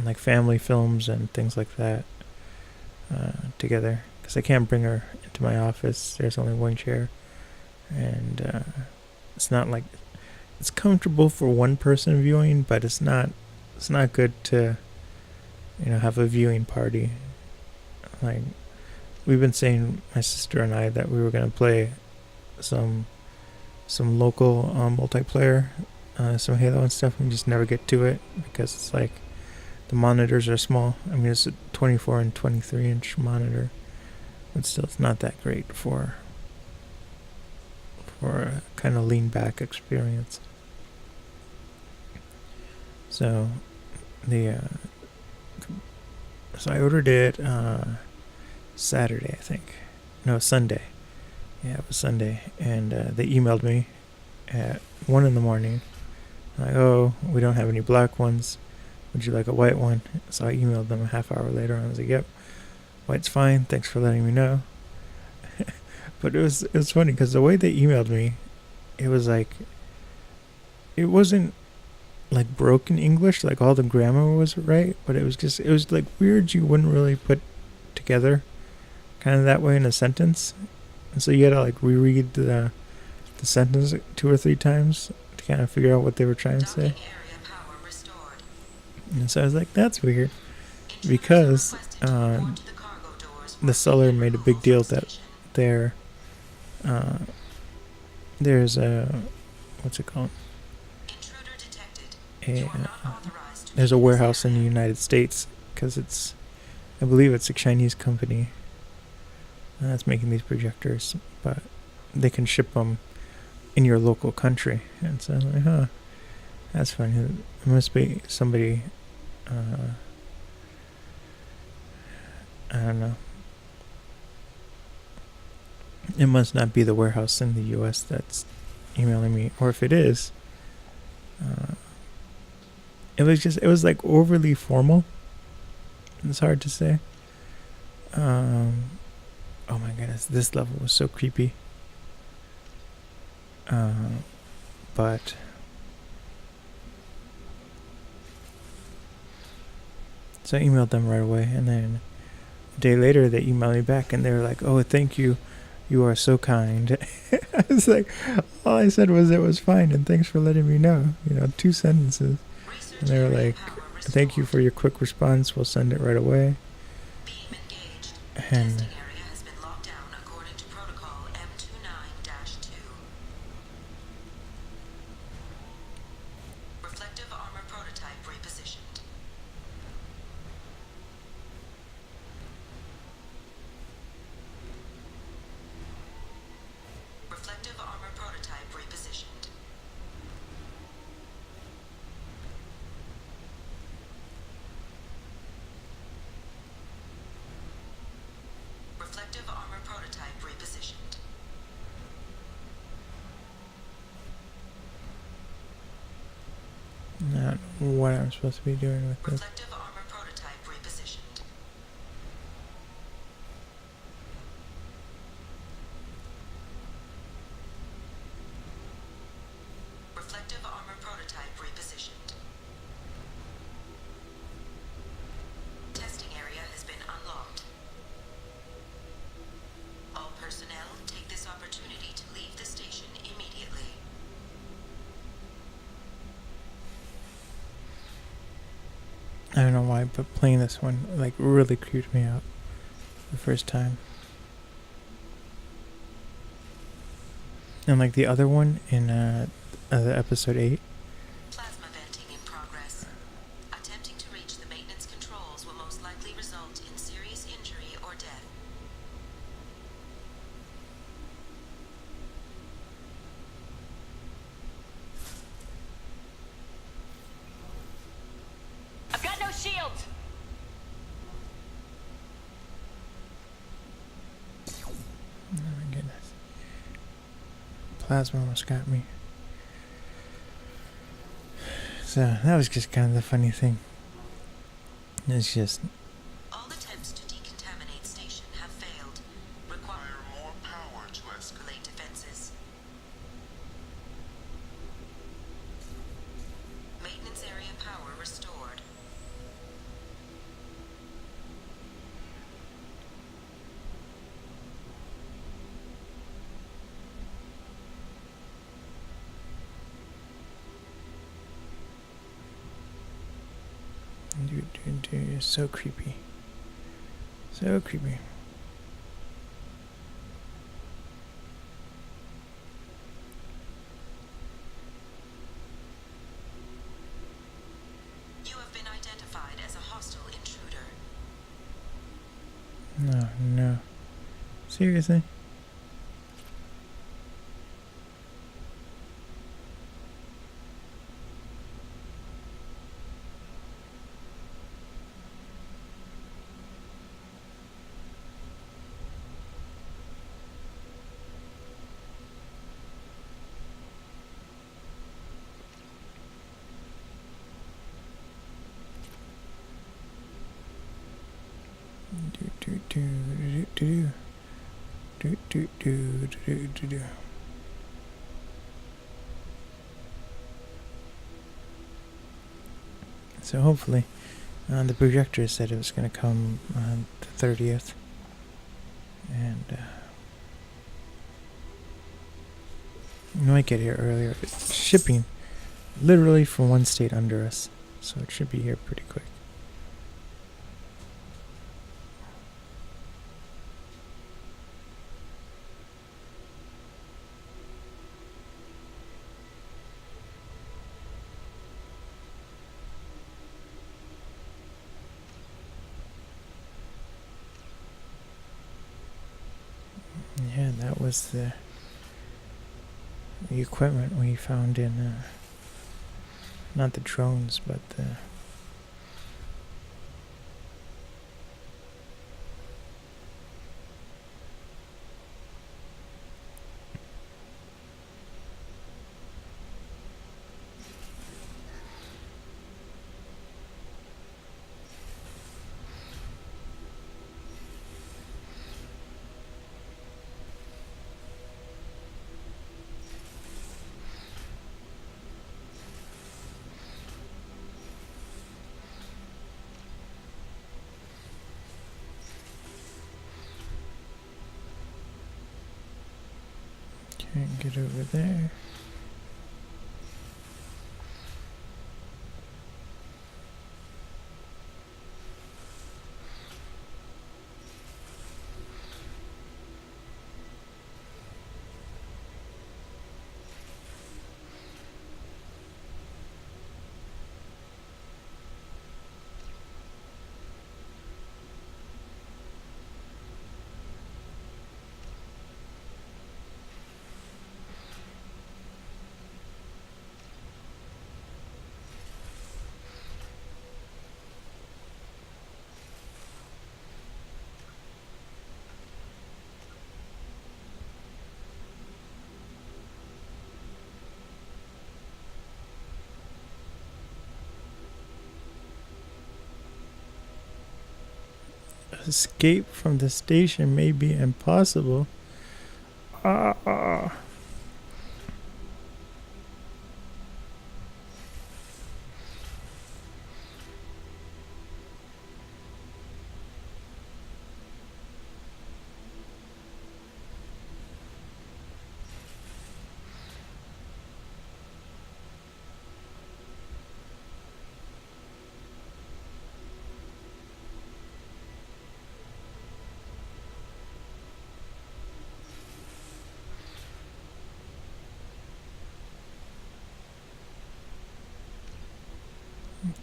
like family films and things like that together. Because I can't bring her into my office. There's only one chair, and it's not like it's comfortable for one person viewing, but it's not good to have a viewing party. Like, we've been saying, my sister and I, that we were gonna play some local multiplayer, some Halo and stuff, and we just never get to it because it's like the monitors are small. It's a 24 and 23 inch monitor, but still it's not that great for a kind of lean back experience. So so I ordered it Saturday, I think. No, Sunday. Yeah, it was Sunday. And they emailed me at 1 in the morning. Like, oh, we don't have any black ones. Would you like a white one? So I emailed them a half hour later. I was like, yep, white's fine. Thanks for letting me know. But it was funny because the way they emailed me, it was like, it wasn't like broken English, like all the grammar was right, but it was like words you wouldn't really put together kind of that way in a sentence. And so you had to like reread the sentence 2 or 3 times to kind of figure out what they were trying to say. And so I was like, that's weird. Because the seller made a big deal that there's a, what's it called? There's a warehouse in the United States, because I believe it's a Chinese company that's making these projectors, but they can ship them in your local country. And so I'm like, huh, that's funny. It must be somebody, I don't know. It must not be the warehouse in the U.S. that's emailing me, or if it is, it was like overly formal. It's hard to say. Oh my goodness, this level was so creepy. But so I emailed them right away, and then a day later they emailed me back, and they were like, "Oh, thank you. You are so kind." I was like, all I said was it was fine, and thanks for letting me know. 2 sentences. And they were like, "Thank you for your quick response. We'll send it right away." And not what I'm supposed to be doing with this. Reflective armor prototype repositioned. Reflective armor prototype repositioned. Testing area has been unlocked. All personnel take this opportunity to leave the station immediately. I don't know why, but playing this one like really creeped me out the first time. And like the other one in episode 8. Plasma venting in progress. Attempting to reach the maintenance controls will most likely result in serious injury or death. I've got no shields. Oh my goodness. Plasma almost got me. So that was just kind of the funny thing. It's just All attempts to decontaminate station have failed. Require more power to escalate defenses. Maintenance area power restored. dude, so creepy. So creepy. You have been identified as a hostile intruder. No. Seriously? Do. So hopefully, the projector said it was going to come on the 30th, and we might get here earlier. It's shipping literally from one state under us, so it should be here pretty quick. Yeah, that was the equipment we found in, not the drones, but the can't get over there. Escape from the station may be impossible. Ah.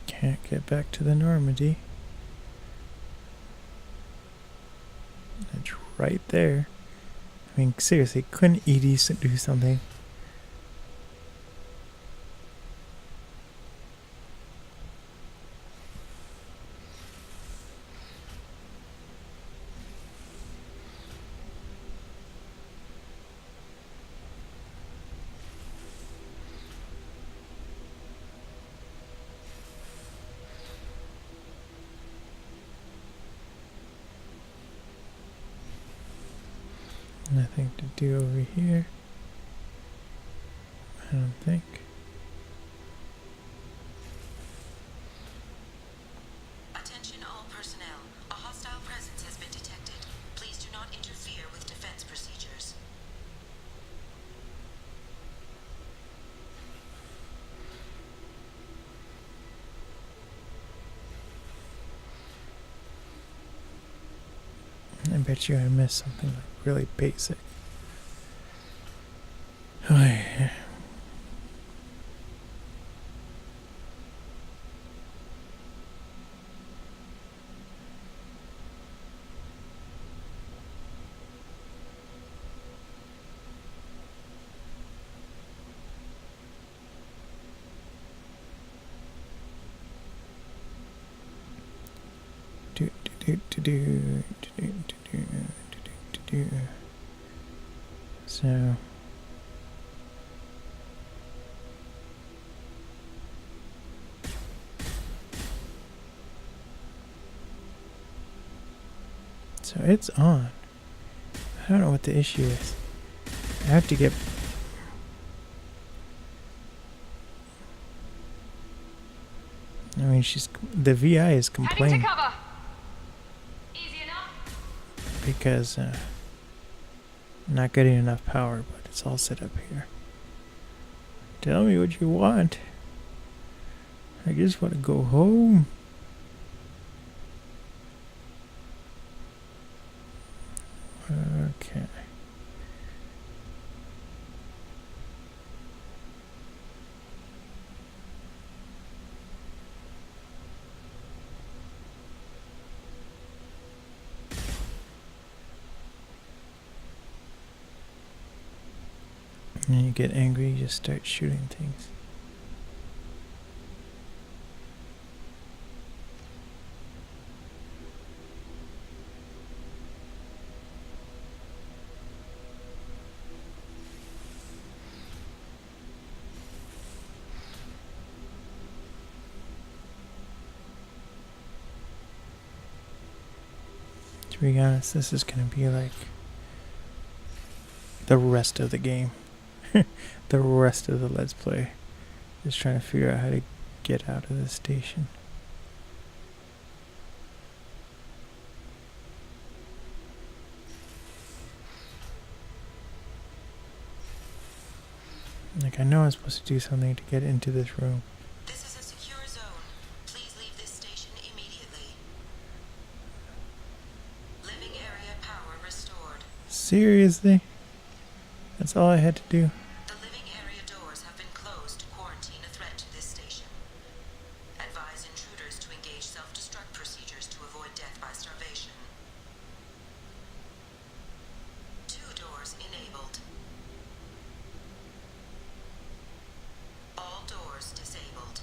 Can't get back to the Normandy. It's right there. I mean, seriously, couldn't Edie do something? Nothing to do over here. I don't think. Attention all personnel. A hostile presence has been detected. Please do not interfere with defense procedures. I bet you I missed something like really basic. Oh, yeah. So it's on. I don't know what the issue is. I have to get... I mean, the VI is complaining cover. Easy enough. because not getting enough power, but it's all set up here. Tell me what you want. I just want to go home. Okay. And you get angry, you just start shooting things. To be honest, this is going to be like the rest of the game. The rest of the Let's Play. Just trying to figure out how to get out of this station. Like, I know I'm supposed to do something to get into this room. This is a secure zone. Please leave this station immediately. Living area power restored. Seriously? That's all I had to do? The living area doors have been closed to quarantine a threat to this station. Advise intruders to engage self-destruct procedures to avoid death by starvation. 2 doors enabled. All doors disabled.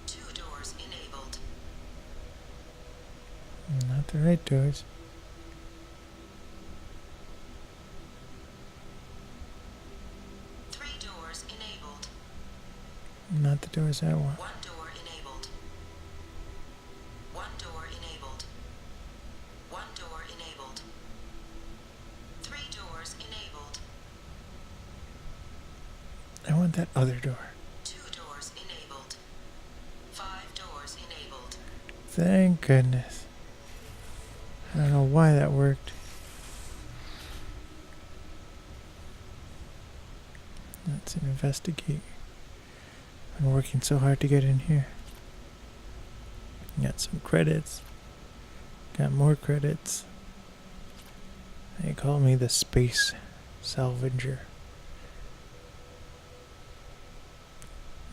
2 doors enabled. Not the right doors. Not the doors I want. 1 door enabled. 1 door enabled. 1 door enabled. 3 doors enabled. I want that other door. 2 doors enabled. 5 doors enabled. Thank goodness. I don't know why that worked. Let's investigate. I'm working so hard to get in here. Got some credits. Got more credits. They call me the Space Salvager.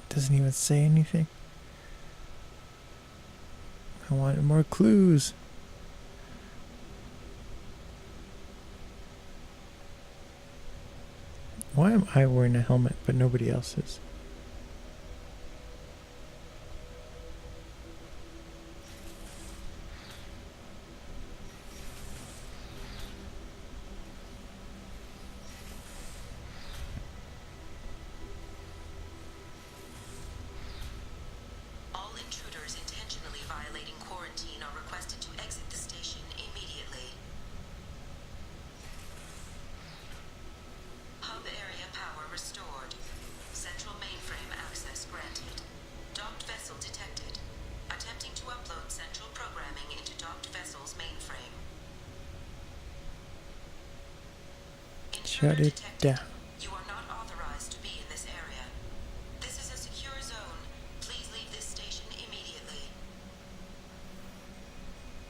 Doesn't even say anything. I wanted more clues. Why am I wearing a helmet but nobody else is? All intruders intentionally violating quarantine are requested to exit the station immediately. Hub area power restored. Central mainframe access granted. Docked vessel detected. Attempting to upload central programming into docked vessel's mainframe. Shut it down. You are not authorized to be in this area. This is a secure zone. Please leave this station immediately.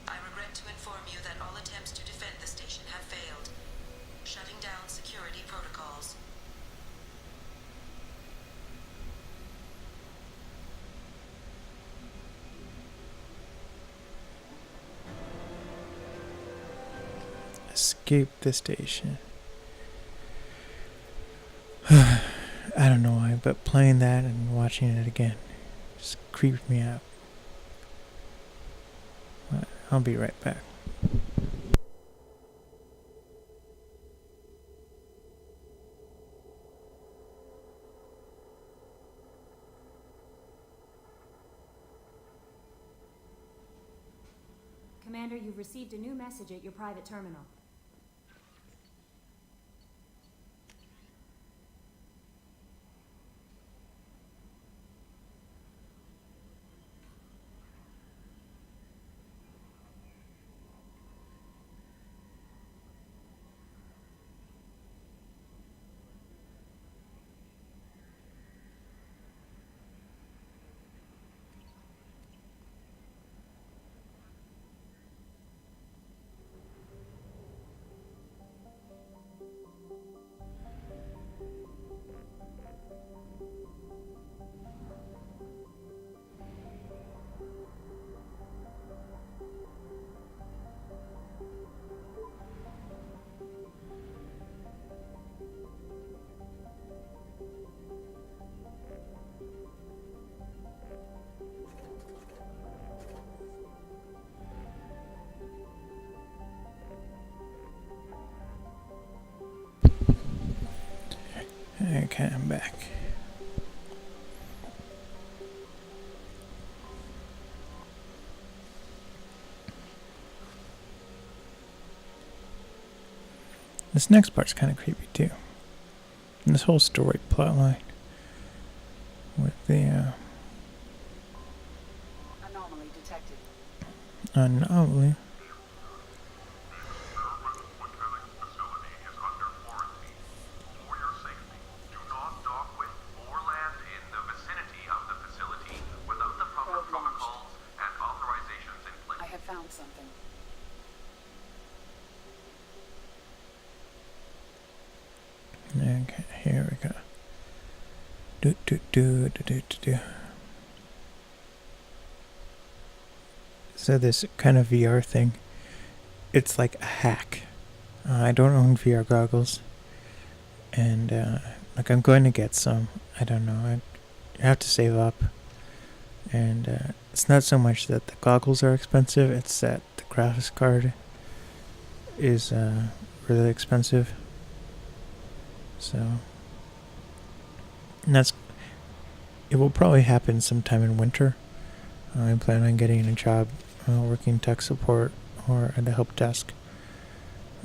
I regret to inform you that all attempts to defend the station have failed. Shutting down security protocols. Escape the station. I don't know why, but playing that and watching it again just creeped me out. But I'll be right back. Commander, you've received a new message at your private terminal. Okay, I'm back. This next part's kind of creepy too. And this whole story plotline with the Anomaly detected. anomaly. I have found something. Okay, here we go. Do do do do do do do. So this kind of VR thing, it's like a hack. I don't own VR goggles, and like I'm going to get some. I don't know. I have to save up, and it's not so much that the goggles are expensive; it's that the graphics card is really expensive. So, and it will probably happen sometime in winter. I plan on getting a job working tech support or at the help desk.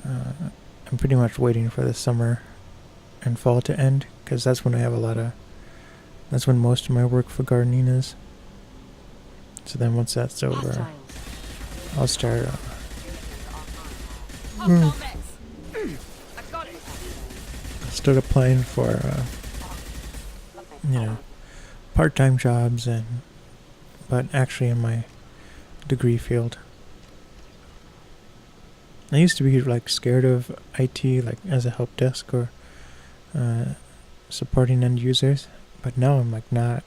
I'm pretty much waiting for the summer and fall to end, because that's when I have that's when most of my work for gardening is. So then once that's over, I'll start start applying for part-time jobs, but actually in my degree field. I used to be like scared of IT, like as a help desk or supporting end users, but now I'm like not.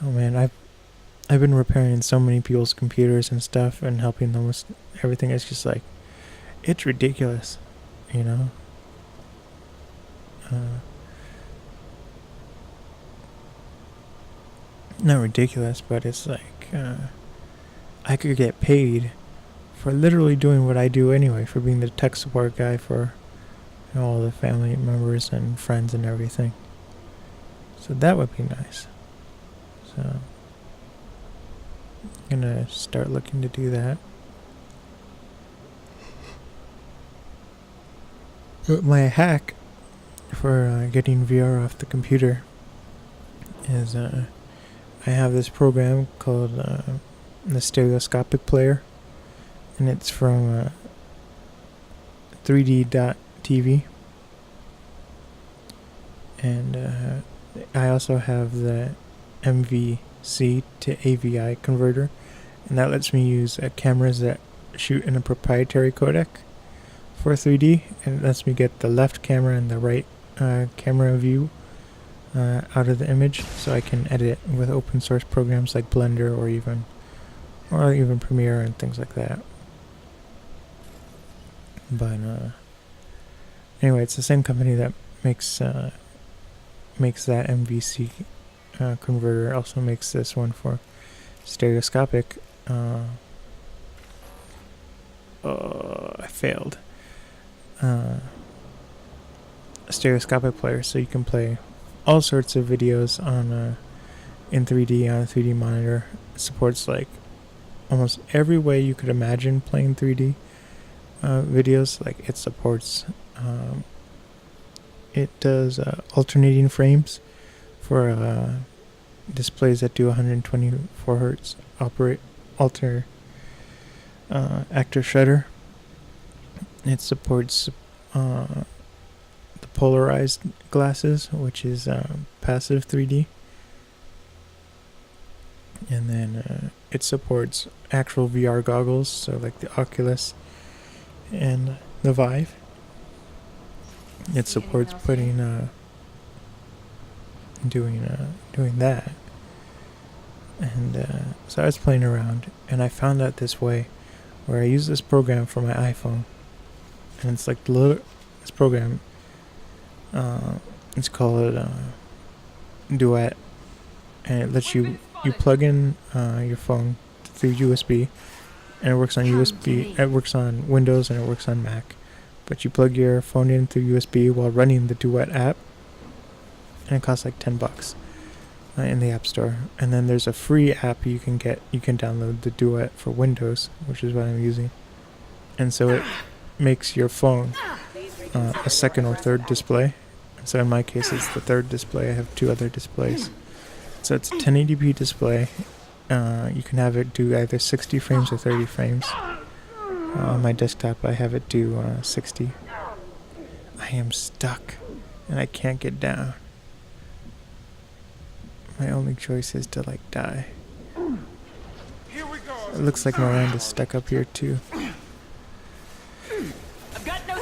Oh man, I've been repairing so many people's computers and stuff and helping them with everything. It's just like, it's ridiculous, you know. Not ridiculous, but it's like I could get paid for literally doing what I do anyway, for being the tech support guy for all the family members and friends and everything. So that would be nice. So I'm gonna start looking to do that. But my hack for getting VR off the computer is I have this program called the Stereoscopic Player, and it's from 3D.TV, and I also have the MVC to AVI converter, and that lets me use cameras that shoot in a proprietary codec for 3D, and it lets me get the left camera and the right camera view out of the image, so I can edit it with open source programs like Blender or even Premiere and things like that. But anyway, it's the same company that makes that MVC converter. Also makes this one for stereoscopic. I failed. A stereoscopic player, so you can play all sorts of videos on in 3D on a 3D monitor. It supports like almost every way you could imagine playing 3D videos. Like it supports it does alternating frames for displays that do 124 hertz actor shutter. It supports the polarized glasses, which is passive 3D, and then it supports actual VR goggles, so like the Oculus and the Vive. It supports putting doing that, and so I was playing around, and I found out this way where I use this program for my iPhone, and it's like this program. It's called Duet, and it lets you plug in your phone through USB, and it works on USB. It works on Windows and it works on Mac, but you plug your phone in through USB while running the Duet app, and it costs like $10 in the App Store. And then there's a free app you can get. You can download the Duet for Windows, which is what I'm using. And so it makes your phone a second or third display. So in my case, it's the third display. I have two other displays. So it's a 1080p display. You can have it do either 60 frames or 30 frames. On my desktop, I have it do 60. I am stuck, and I can't get down. My only choice is to, like, die. It looks like Miranda's stuck up here, too. I've got no.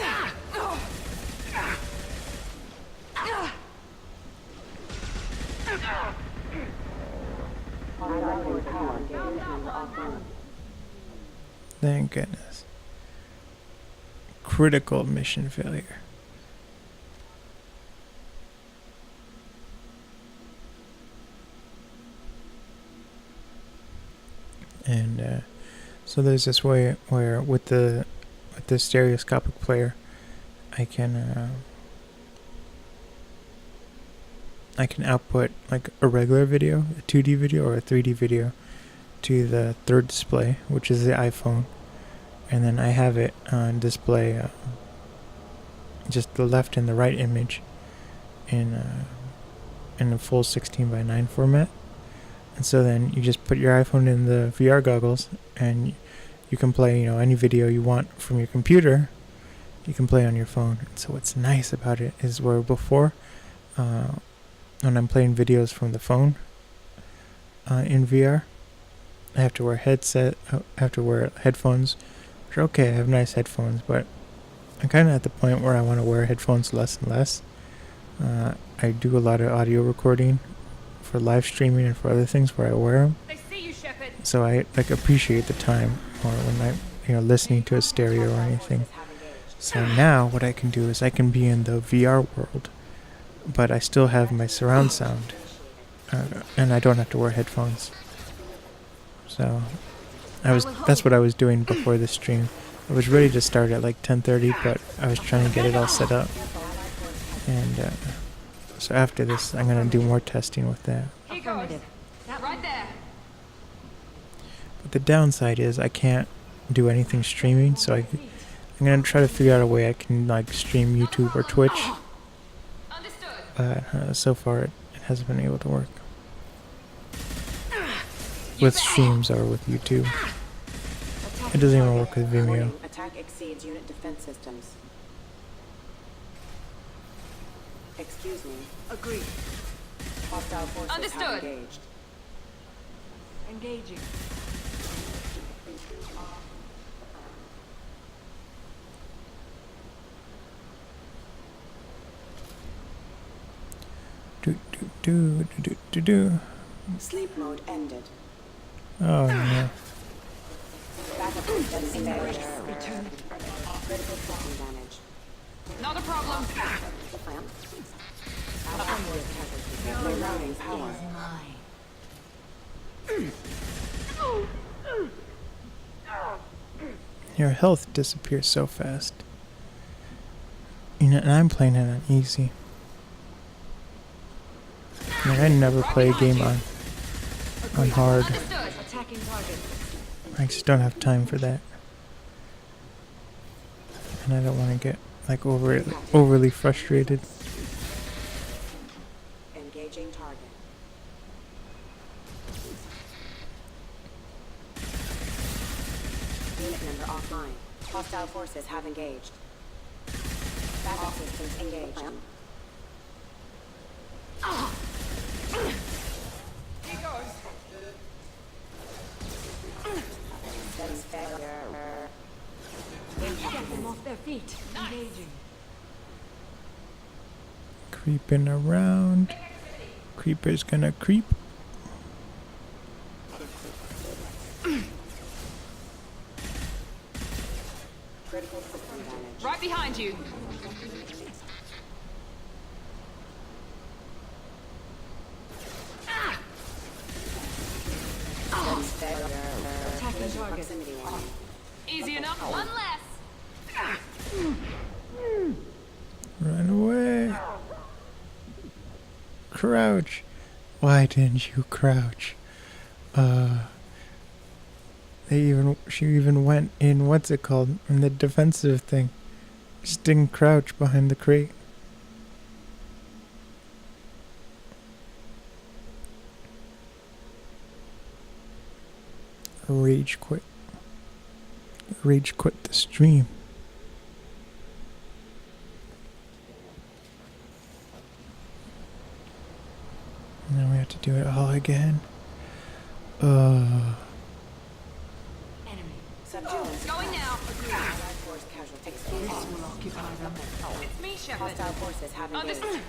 Thank goodness. Critical mission failure. And so there's this way where with the stereoscopic player, I can output like a regular video, a 2D video or a 3D video, to the third display, which is the iPhone, and then I have it display just the left and the right image in a full 16:9 format. And so then you just put your iPhone in the VR goggles, and you can play, any video you want from your computer. You can play on your phone. And so what's nice about it is where before, when I'm playing videos from the phone in VR, I have to wear headphones. Which are okay, I have nice headphones, but I'm kind of at the point where I want to wear headphones less and less. I do a lot of audio recording for live streaming and for other things where I wear them. They see you, Shepard. So I appreciate the time, or when I'm listening to a stereo or anything. So now what I can do is I can be in the VR world, but I still have my surround sound, and I don't have to wear headphones. So that's what I was doing before the stream. I was ready to start at like 10:30, but I was trying to get it all set up. And so after this, I'm gonna do more testing with that. Here goes. That right there. But the downside is I can't do anything streaming, so I'm gonna try to figure out a way I can like stream YouTube or Twitch. Understood. But so far it hasn't been able to work with streams or with YouTube. It doesn't even work with Vimeo. Attack exceeds unit defense systems. Excuse me. Agreed. Hostile forces Understood. have engaged. Engaging. Do. Sleep mode ended. Oh no. Backup systems engaged. Critical system damage. Not a problem. Rerouting power. Your health disappears so fast. And I'm playing it on easy. I never play a game on hard. Attacking target. I just don't have time for that. And I don't want to get like overly frustrated. Engaging target. Unit member offline. Hostile forces have engaged. Backup systems engaged. Here goes. Systems failure. Get them off their feet. Engaging. Creeping around. Creeper's gonna creep. Critical system damage. Right behind you. Systems failure. Attacking target. Proximity warning. Easy enough. One less. Run away. crouch. Why didn't you crouch? She even went in, what's it called? In the defensive thing. Just didn't crouch behind the crate. Rage quit. Rage quit the stream. And then we have to do it all again. Enemy. Subdued. Going now. Allied force casualties. This will occupy them. It's me, Shepard. Hostile forces have Oh, this engaged.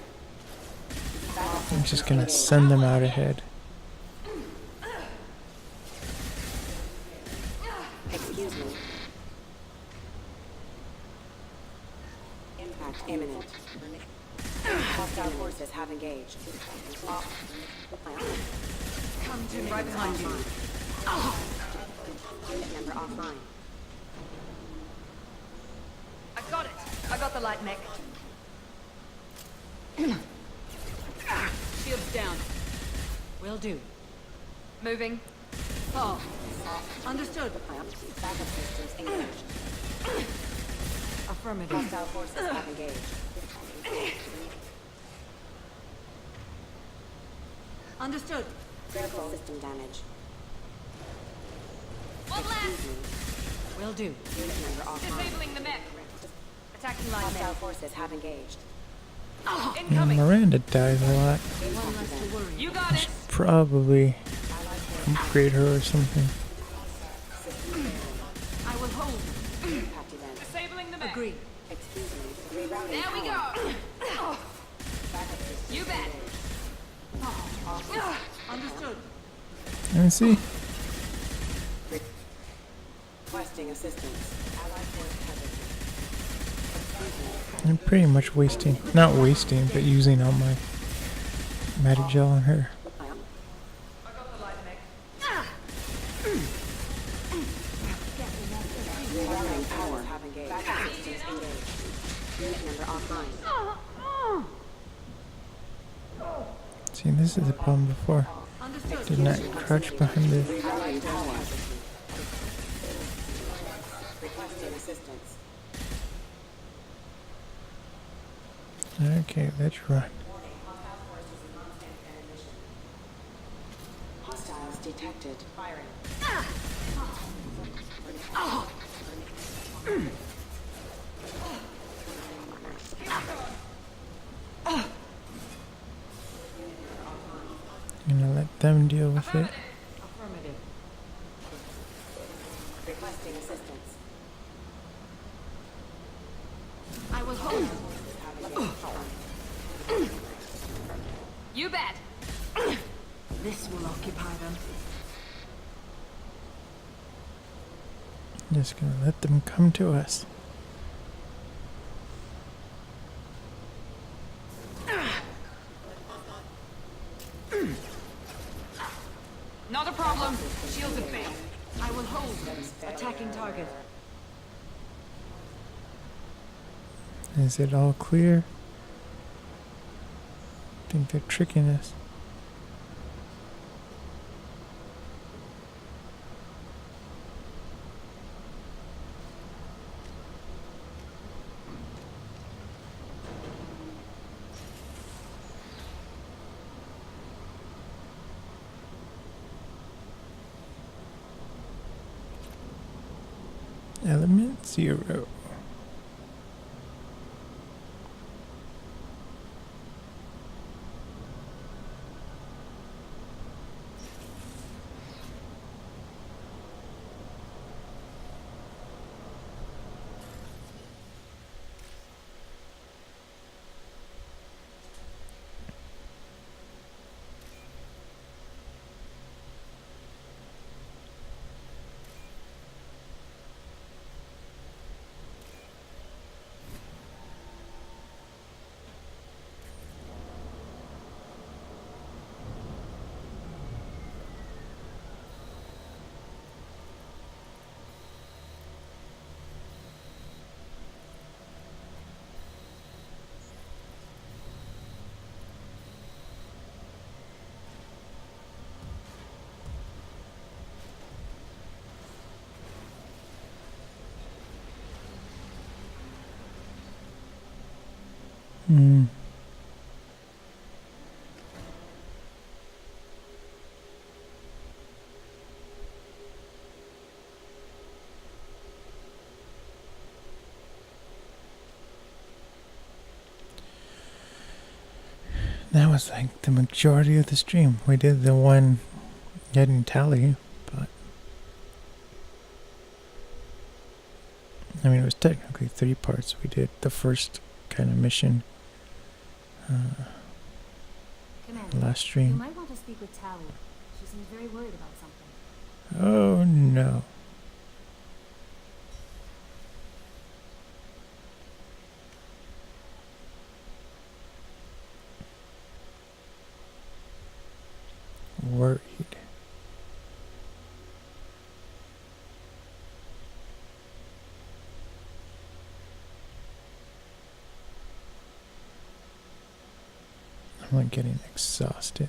I'm just gonna send them out ahead. Excuse me. Impact imminent. Hostile forces have engaged. Come to me. Right behind you. Unit member offline. I got it. I got the light mech. Shields down. Will do. Moving. Fall. Understood. Backup systems engaged. Affirmative. Hostile forces have engaged. Understood. Critical system damage. One last. Will do. Unit member offline. Disabling the mech. Attacking light Hostile mech. forces have engaged. Yeah, Incoming. Miranda dies a lot. One less to worry. You got it. Probably upgrade her or something. I will hold. Impact event. Disabling the mech. Agree. Excuse me. Rerouting There we power. go. Backup systems You bet. engaged. Understood. Let me see. Requesting assistance. Allied force casualties. Excuse me. I'm pretty much wasting, not wasting, but using all my Matagel on her. Rerouting power have engaged. Backup systems engaged. Unit member offline. See, this is the problem before. Did not crouch behind the... Rerouting power. Requesting assistance. Okay, let's run. Hostiles detected. Firing. I'm gonna let them deal with it. Affirmative. Requesting assistance. I will hold. You bet. This will occupy them. Just gonna let them come to us. Not a problem. Shields at bay. I will hold. Attacking target. Is it all clear? I think they're tricking us. Element 0. Mm. That was like the majority of the stream. We did the one getting tally, but I mean it was technically 3 parts. We did the first kind of mission Commander, last you stream. might want to speak with Tally. She seems very worried about something. Oh no. Worried. I'm like getting exhausted.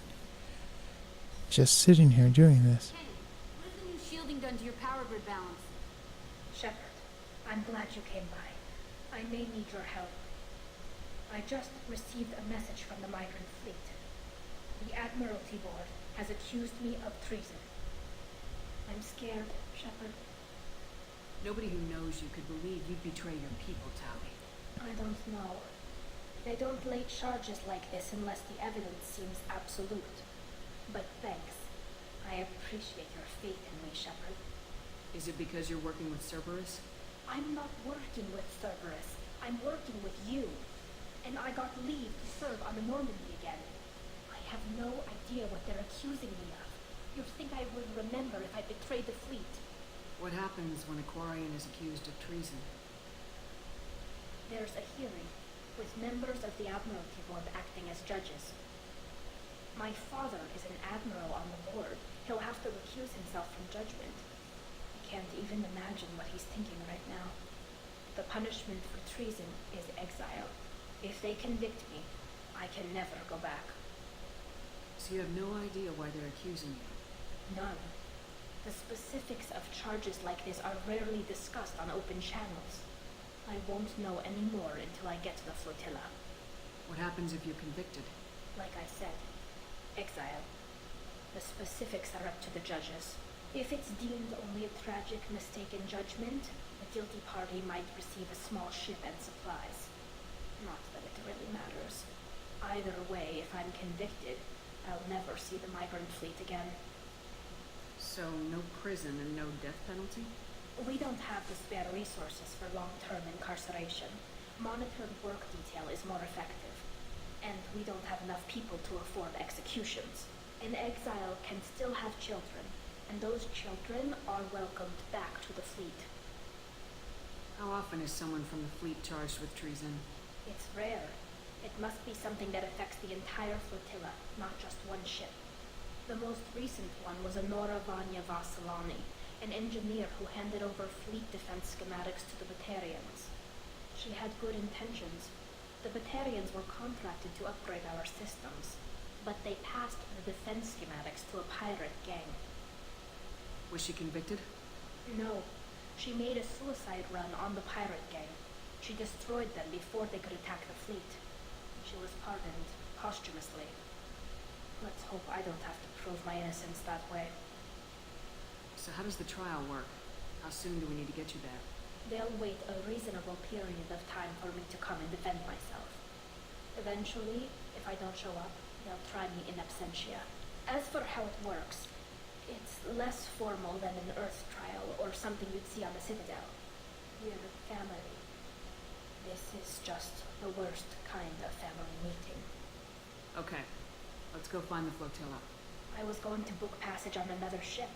Just sitting here doing this. Hey, what has the new shielding done to your power grid balance? Shepard, I'm glad you came by. I may need your help. I just received a message from the migrant fleet. The Admiralty Board has accused me of treason. I'm scared, Shepard. Nobody who knows you could believe you'd betray your people, Tally. I don't know. They don't lay charges like this unless the evidence seems absolute. But thanks. I appreciate your faith in me, Shepard. Is it because you're working with Cerberus? I'm not working with Cerberus. I'm working with you. And I got leave to serve on the Normandy again. I have no idea what they're accusing me of. You'd think I would remember if I betrayed the fleet. What happens when a Quarian is accused of treason? There's a hearing, with members of the Admiralty Board acting as judges. My father is an admiral on the board. He'll have to recuse himself from judgment. I can't even imagine what he's thinking right now. The punishment for treason is exile. If they convict me, I can never go back. So you have no idea why they're accusing you? None. The specifics of charges like this are rarely discussed on open channels. I won't know any more until I get to the flotilla. What happens if you're convicted? Like I said, exile. The specifics are up to the judges. If it's deemed only a tragic mistake in judgment, the guilty party might receive a small ship and supplies. Not that it really matters. Either way, if I'm convicted, I'll never see the migrant fleet again. So no prison and no death penalty? We don't have the spare resources for long-term incarceration. Monitored work detail is more effective. And we don't have enough people to afford executions. An exile can still have children, and those children are welcomed back to the fleet. How often is someone from the fleet charged with treason? It's rare. It must be something that affects the entire flotilla, not just one ship. The most recent one was Honora Vanya Vasilani, an engineer who handed over fleet defense schematics to the Batarians. She had good intentions. The Batarians were contracted to upgrade our systems, but they passed the defense schematics to a pirate gang. Was she convicted? No. She made a suicide run on the pirate gang. She destroyed them before they could attack the fleet. She was pardoned posthumously. Let's hope I don't have to prove my innocence that way. So how does the trial work? How soon do we need to get you there? They'll wait a reasonable period of time for me to come and defend myself. Eventually, if I don't show up, they'll try me in absentia. As for how it works, it's less formal than an Earth trial or something you'd see on the Citadel. We're family. This is just the worst kind of family meeting. Okay, let's go find the flotilla. I was going to book passage on another ship.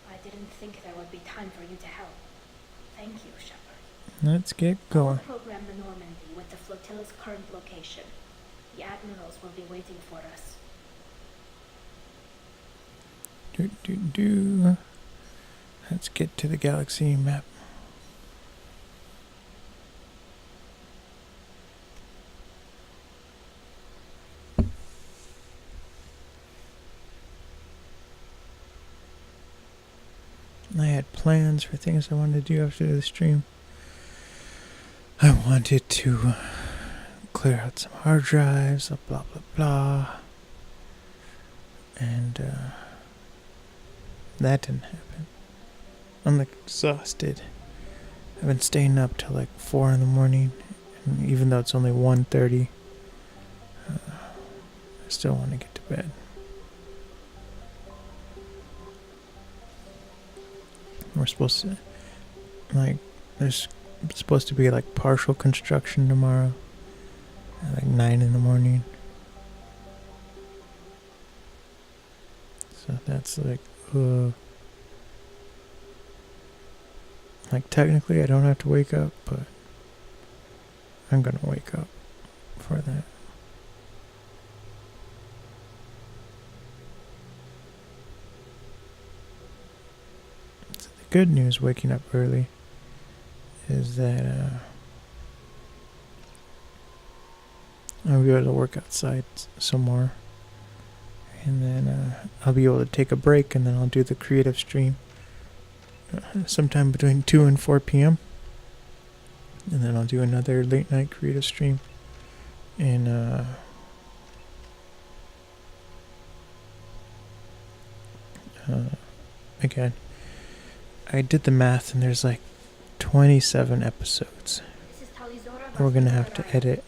I didn't think there would be time for you to help. Thank you, Shepard. Let's get going. I'll program the Normandy with the flotilla's current location. The admirals will be waiting for us. Let's get to the galaxy map. I had plans for things I wanted to do after the stream. I wanted to clear out some hard drives, blah blah blah. And that didn't happen. I'm like exhausted. I've been staying up till like 4 in the morning, and even though it's only 1:30, I still want to get to bed. We're supposed to, like, there's supposed to be like partial construction tomorrow at like 9 in the morning. So that's like, like technically I don't have to wake up, but I'm gonna wake up for that. So the good news waking up early is that I'll be able to work outside some more. And then I'll be able to take a break, and then I'll do the creative stream sometime between 2 and 4 p.m. And then I'll do another late night creative stream. And again, I did the math, and there's like 27 episodes. We're gonna have to edit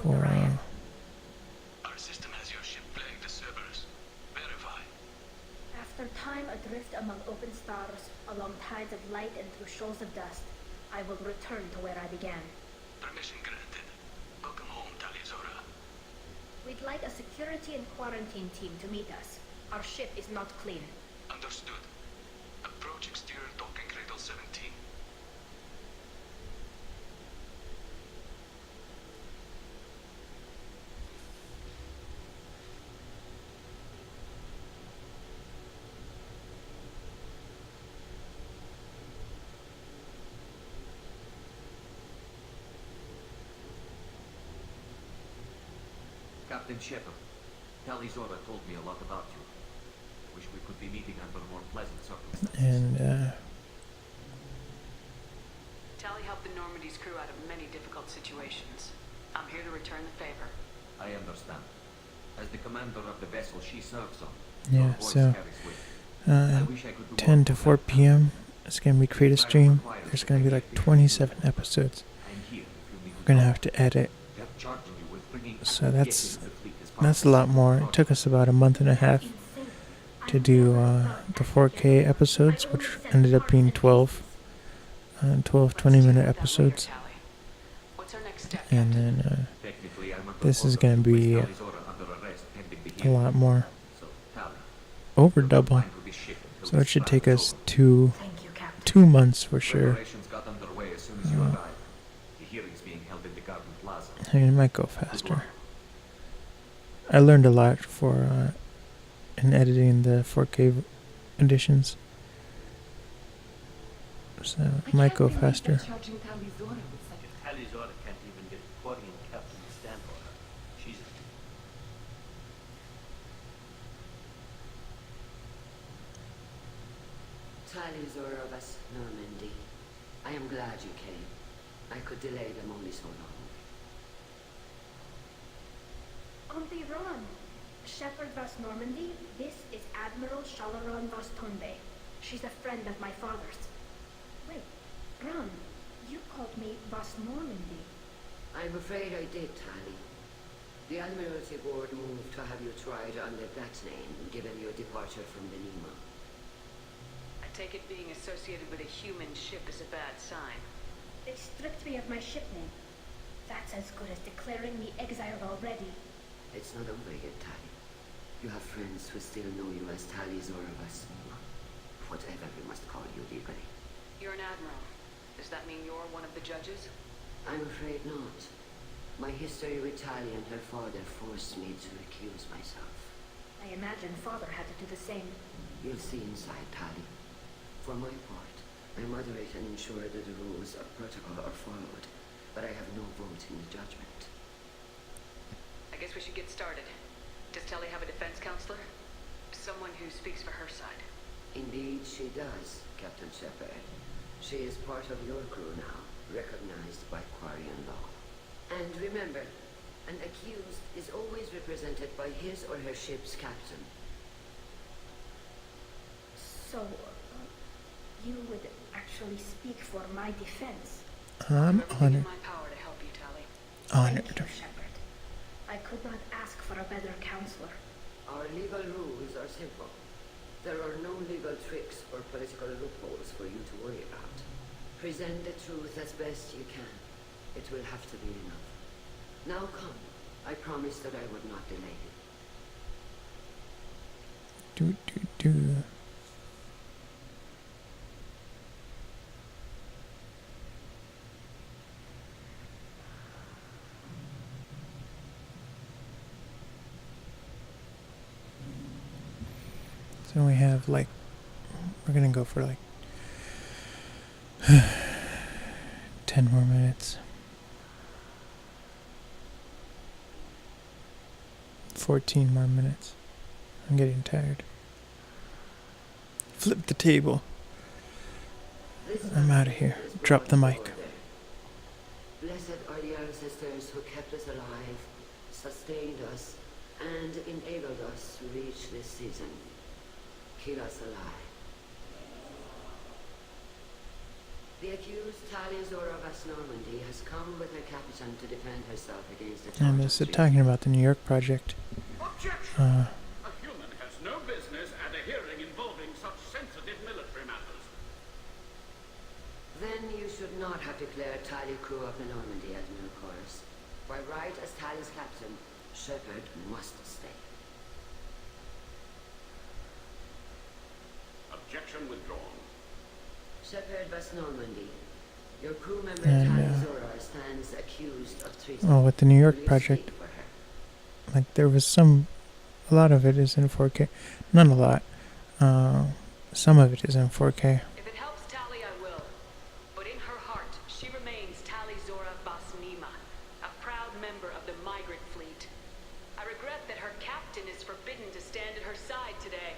for After time adrift among open stars, along tides of light and through shoals of dust, I will return to where I began. Permission granted. Welcome home, Talizora. We'd like a security and quarantine team to meet us. Our ship is not clean. Understood. Approach exterior docking cradle 17. Captain Shepard, Talizora told me a lot about you. Wish we could be meeting under more pleasant circumstances. and Tally helped the Normandy's crew out of many difficult situations. I'm here to return the favor. I understand. As the commander of the vessel she serves on, yeah, your voice so carries weight. I wish I could do 10 more to for 4 that. p.m. It's gonna be creative stream. There's gonna be like 27 episodes. I'm here if you need We're gonna to have to edit. They're charging you with bringing So active that's getting the fleet as part That's of a the lot more. It took us about a month and a half to do the 4K episodes, which ended up being 12 20-minute episodes. What's our next step, And Captain? then Technically, I'm under this is order going to to place be Talizora under arrest pending the a hearing. lot more. So, Tally, Over you're double. confined to this ship until So it this should battle take is us over. 2 months for sure. Preparations got underway as soon as you arrived. The hearing's being held in the Garden Plaza. I mean, it might go faster. I learned a lot for in editing the 4K editions. So it might go faster. Talizora can't even get Quarian Captain to stand for her. She's Talizora of us, Normandy. I am glad you came. I could delay them only so long. Auntie Ron, Shepard Vas Normandy, this is Admiral Shalaron Vas Tunde. She's a friend of my father's. Wait, Ron, you called me Vas Normandy. I'm afraid I did, Tally. The Admiralty Board moved to have you tried under that name, given your departure from the Nemo. I take it being associated with a human ship is a bad sign. They stripped me of my ship name. That's as good as declaring me exiled already. It's not over yet, Tally. You have friends who still know you as Talizora Vas. Whatever we must call you legally. You're an admiral. Does that mean you're one of the judges? I'm afraid not. My history with Tally and her father forced me to recuse myself. I imagine father had to do the same. You'll see inside, Tally. For my part, I moderate and ensure that the rules of protocol are followed, but I have no vote in the judgment. I guess we should get started. Does Tally have a defense counselor? Someone who speaks for her side. Indeed, she does, Captain Shepard. She is part of your crew now, recognized by Quarian law. And remember, an accused is always represented by his or her ship's captain. So, you would actually speak for my defense? I'm honored. My power to help you, Tali. Honored. Thank you, Shepard. I could not ask for a better counselor. Our legal rules are simple. There are no legal tricks or political loopholes for you to worry about. Present the truth as best you can. It will have to be enough. Now come. I promised that I would not delay you. Do. So we have like, we're gonna go for like 10 more minutes. 14 more minutes. I'm getting tired. Flip the table. I'm out of here. Drop the mic. Blessed are the ancestors who kept us alive, sustained us, and enabled us to reach this season. Keep us alive. The accused Tali Zora Vas Normandy has come with her captain to defend herself against the And this is talking about the New York project. Objection! A human has no business at a hearing involving such sensitive military matters. Then you should not have declared Tali crew of the Normandy, Admiral Chorus. By right as Tali's captain, Shepard must stay. Objection withdrawn. Shepard Vas Normandy, your crew member And, Tali Zora stands accused of treason. Well, with the New York Will you project, speak for her? like there was a lot of it is in 4K. Not a lot. Some of it is in 4K. If it helps Tali, I will. But in her heart, she remains Tali Zora Basnima, a proud member of the migrant fleet. I regret that her captain is forbidden to stand at her side today.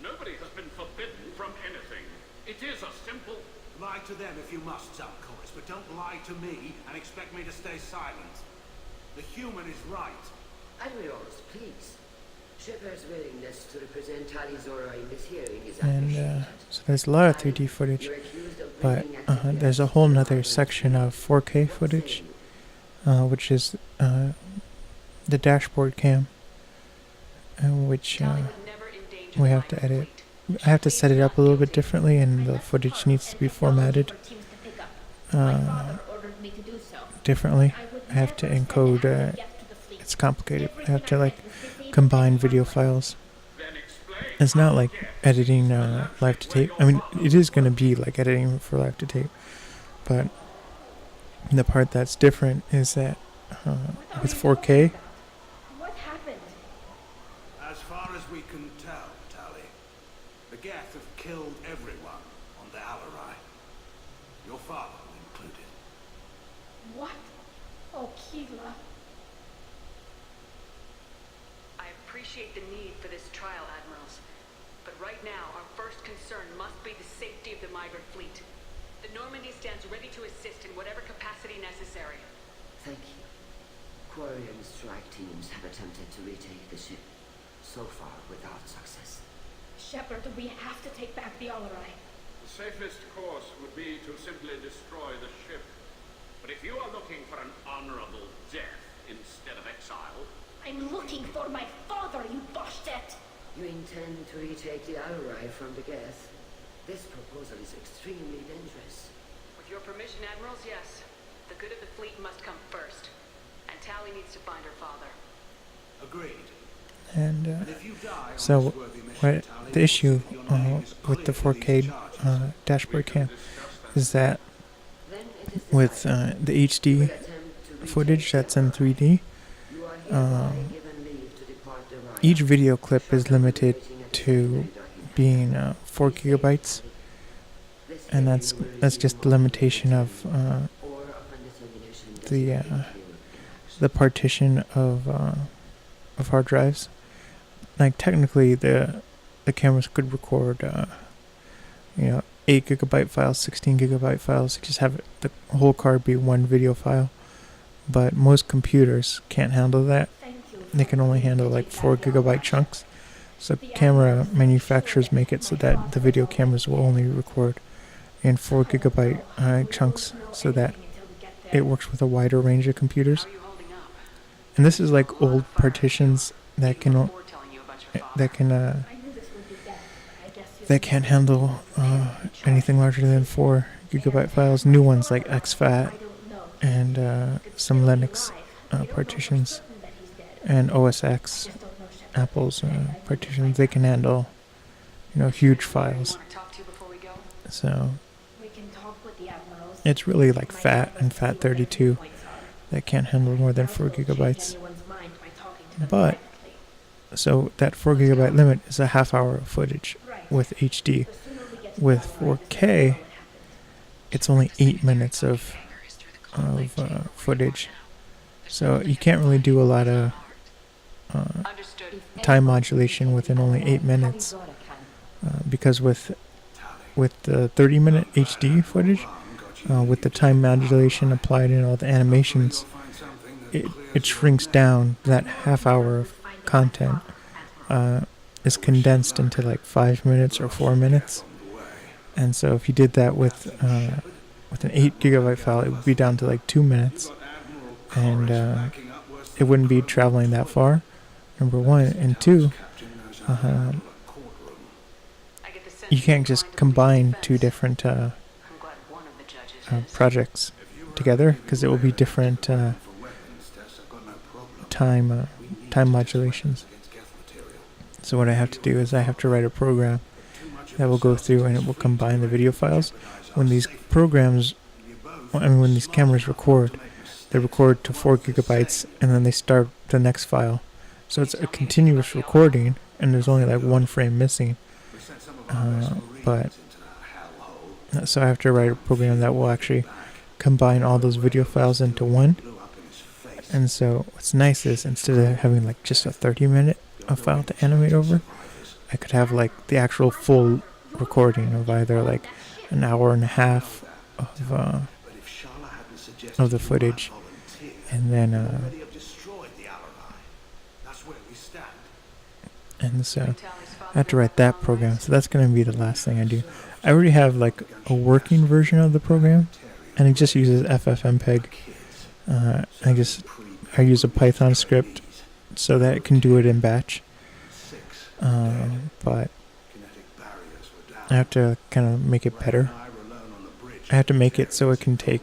Nobody has been forbidden from anything. It is a simple... Lie to them if you must, Chorus, but don't lie to me and expect me to stay silent. The human is right. Admirals, please. Shepard's willingness to represent Tali Zora in this hearing is And appreciated. so there's a lot of 3D footage, but there's a whole nother section of 4K footage, which is the dashboard cam, which we have to edit. I have to set it up a little bit differently, and the footage needs to be formatted differently. I have to encode, it's complicated. I have to like combine video files. It's not like editing live to tape. I mean, it is going to be like editing for live to tape, but the part that's different is that with 4K, What happened? As far as we can tell, Tali, the Geth have killed everyone on the Alarai. Your father included. What? Oh, Keela. I appreciate the need for this trial, Admirals. But right now, our first concern must be the safety of the migrant fleet. The Normandy stands ready to assist in whatever capacity necessary. Thank you. Quarry and strike teams have attempted to retake the ship, so far without success. Shepard, we have to take back the Alarai. The safest course would be to simply destroy the ship. But if you are looking for an honorable death instead of exile... I'm looking for my father, you bastet! You intend to retake the Alarai from the Geth? This proposal is extremely dangerous. With your permission, Admirals, yes. The good of the fleet must come first. And Tali needs to find her father. Agreed. and so the issue with the 4K dashboard cam is that with the HD footage that's in 3D, each video clip is limited to being 4 gigabytes, and that's just the limitation of the partition of hard drives. Like technically, the cameras could record 8 gigabyte files, 16 gigabyte files. Just have the whole card be one video file, but most computers can't handle that. They can only handle like 4 gigabyte chunks. So camera manufacturers make it so that the video cameras will only record in 4 gigabyte chunks, so that it works with a wider range of computers. And this is like old partitions that can that can't handle anything larger than 4 gigabyte files. New ones like exFAT and some Linux partitions and OS X, Apple's partitions, they can handle, huge files. So it's really like FAT and FAT32 that can't handle more than 4 gigabytes. But so that 4 gigabyte limit is a half hour of footage with HD. With 4K, it's only 8 minutes of footage. So you can't really do a lot of time modulation within only 8 minutes, because with the 30-minute HD footage, with the time modulation applied in all the animations, it shrinks down. That half hour of content is condensed into like 5 minutes or 4 minutes. And so if you did that with an 8 gigabyte file, it would be down to like 2 minutes, and it wouldn't be traveling that far, number one. And two, you can't just combine two different projects together, because it will be different time modulations. So what I have to do is I have to write a program that will go through and it will combine the video files. When these when these cameras record, they record to 4 gigabytes and then they start the next file. So it's a continuous recording, and there's only like one frame missing. So I have to write a program that will actually combine all those video files into one. And so what's nice is, instead of having like just a 30-minute file to animate over, I could have like the actual full recording of either like an hour and a half of the footage, and then so I have to write that program. So that's going to be the last thing I do. I already have like a working version of the program, and it just uses FFmpeg. I use a Python script so that it can do it in batch. But I have to kind of make it better. I have to make it so it can take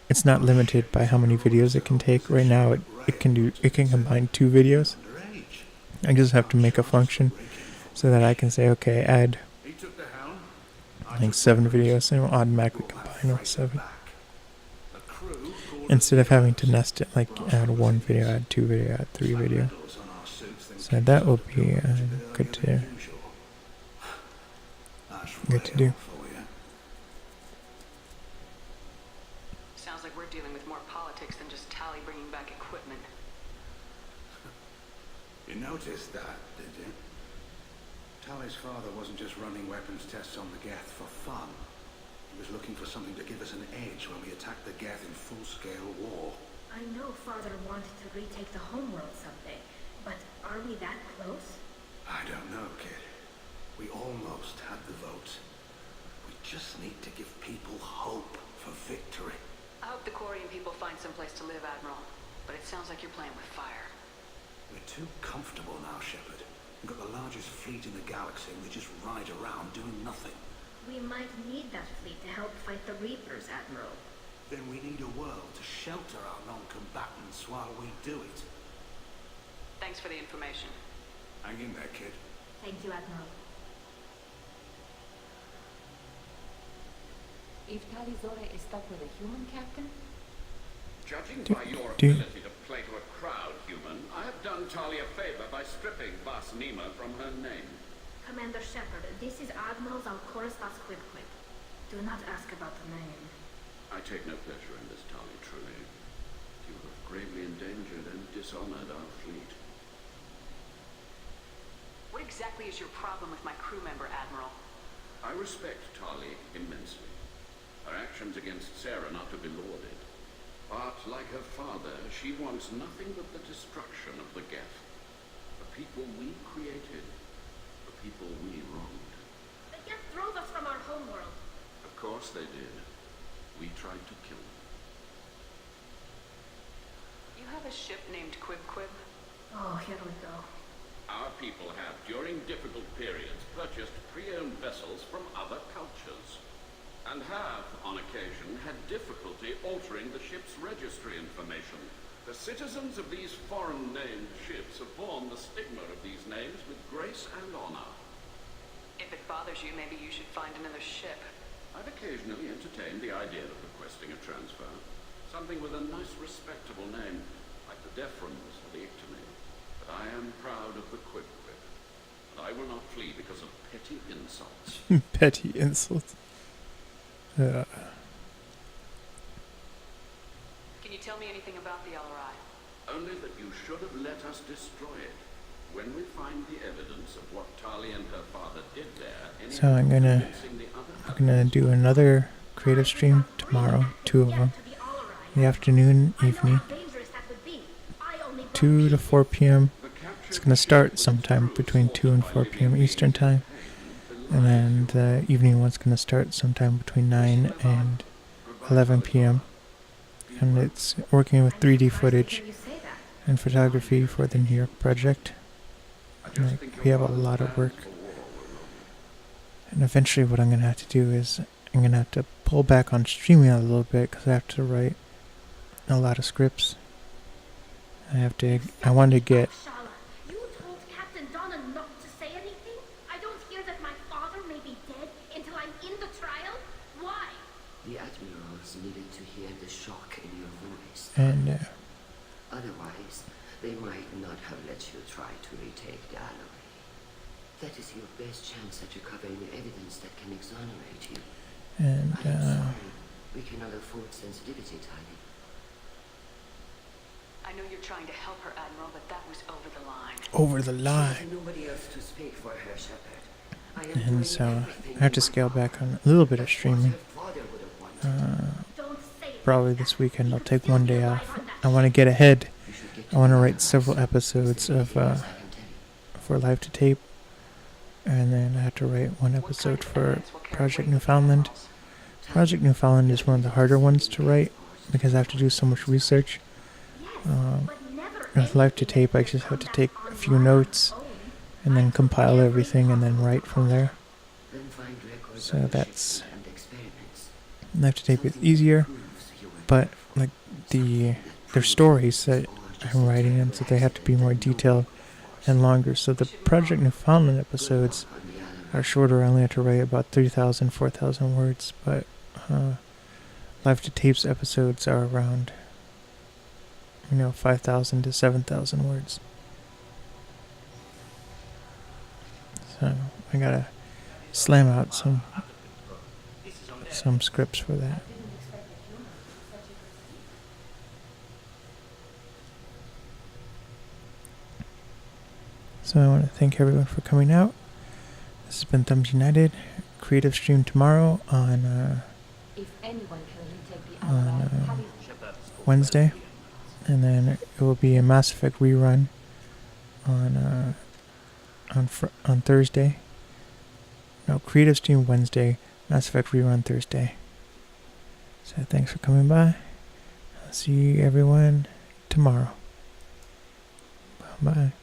it's not limited by how many videos it can take. Right now it can combine 2 videos. I just have to make a function so that I can say, okay, add I think 7 videos, and it will automatically combine all 7. Instead of having to nest it, like add 1 video, add 2 video, add 3 video. So that will be good to do. Sounds like we're dealing with more politics than just Tali bringing back equipment. You noticed that, did you? Tali's father wasn't just running weapons tests on the Geth for fun. He was looking for something to give us an edge when we attacked the Geth in full-scale war. I know Father wanted to retake the homeworld someday, but are we that close? I don't know, kid. We almost had the vote. We just need to give people hope for victory. I hope the Quarian people find some place to live, Admiral. But it sounds like you're playing with fire. We're too comfortable now, Shepard. We've got the largest fleet in the galaxy, and we just ride around doing nothing. We might need that fleet to help fight the Reapers, Admiral. Then we need a world to shelter our non-combatants while we do it. Thanks for the information. Hang in there, kid. Thank you, Admiral. If Tali Zora is stuck with a human captain? Judging by your ability to play to a crowd, human, I have done Tali a favor by stripping Basnima from her name. Commander Shepard, this is Admiral Zalkoristas Quibquib. Do not ask about the name. I take no pleasure in this, Tali, truly. You have gravely endangered and dishonored our fleet. What exactly is your problem with my crew member, Admiral? I respect Tali immensely. Her actions against Sarah not to be lauded. But, like her father, she wants nothing but the destruction of the Geth. The people we created. The people we wronged. The Geth drove us from our homeworld. Of course they did. We tried to kill them. You have a ship named Quib? Oh, here we go. Our people have, during difficult periods, purchased pre-owned vessels from other cultures. And have, on occasion, had difficulty altering the ship's registry information. The citizens of these foreign-named ships have borne the stigma of these names with grace and honor. If it bothers you, maybe you should find another ship. I've occasionally entertained the idea of requesting a transfer. Something with a nice, respectable name, like the Deferens or the Ictomy. But I am proud of the Quib. And I will not flee because of petty insults. Petty insults. Can you tell me anything about the LRI? Only that you should have let us destroy it. When we find the evidence of what Tali and her father did there... So I'm gonna do another creative stream tomorrow, 2 of them. In the afternoon, evening. 2 to 4 p.m. It's gonna start sometime between 2 and 4 p.m. Eastern time. And then the evening one's going to start sometime between 9 and 11 p.m. And it's working with 3D footage and photography for the New York project. We have a lot of work. And eventually what I'm going to have to do is I'm going to have to pull back on streaming a little bit because I have to write a lot of scripts. I want to get... Needed to hear the shock in your voice. And otherwise, they might not have let you try to retake the alloy. That is your best chance at recovering evidence that can exonerate you. And I'm sorry, we cannot afford sensitivity, Tali. I know you're trying to help her, Admiral, but that was over the line. Over the line. There's nobody else to speak for her, Shepard. And so I have to scale back on a little bit of streaming. Probably this weekend I'll take one day off. I want to get ahead. I want to write several episodes of for Live to Tape, and then I have to write one episode for Project Newfoundland. Project Newfoundland is one of the harder ones to write because I have to do so much research. With Live to Tape, I just have to take a few notes and then compile everything and then write from there. So that's... Live to Tape is easier, but like their stories that I'm writing in, so they have to be more detailed and longer. So the Project Newfoundland episodes are shorter. I only have to write about 3,000, 4,000 words, but Live to Tape's episodes are around 5,000 to 7,000 words. So I gotta slam out some scripts for that. So I want to thank everyone for coming out. This has been Thumbs United. Creative stream tomorrow on Wednesday, and then it will be a Mass Effect rerun on Thursday. No, creative stream Wednesday. Mass Effect rerun Thursday. So thanks for coming by. I'll see everyone tomorrow. Bye.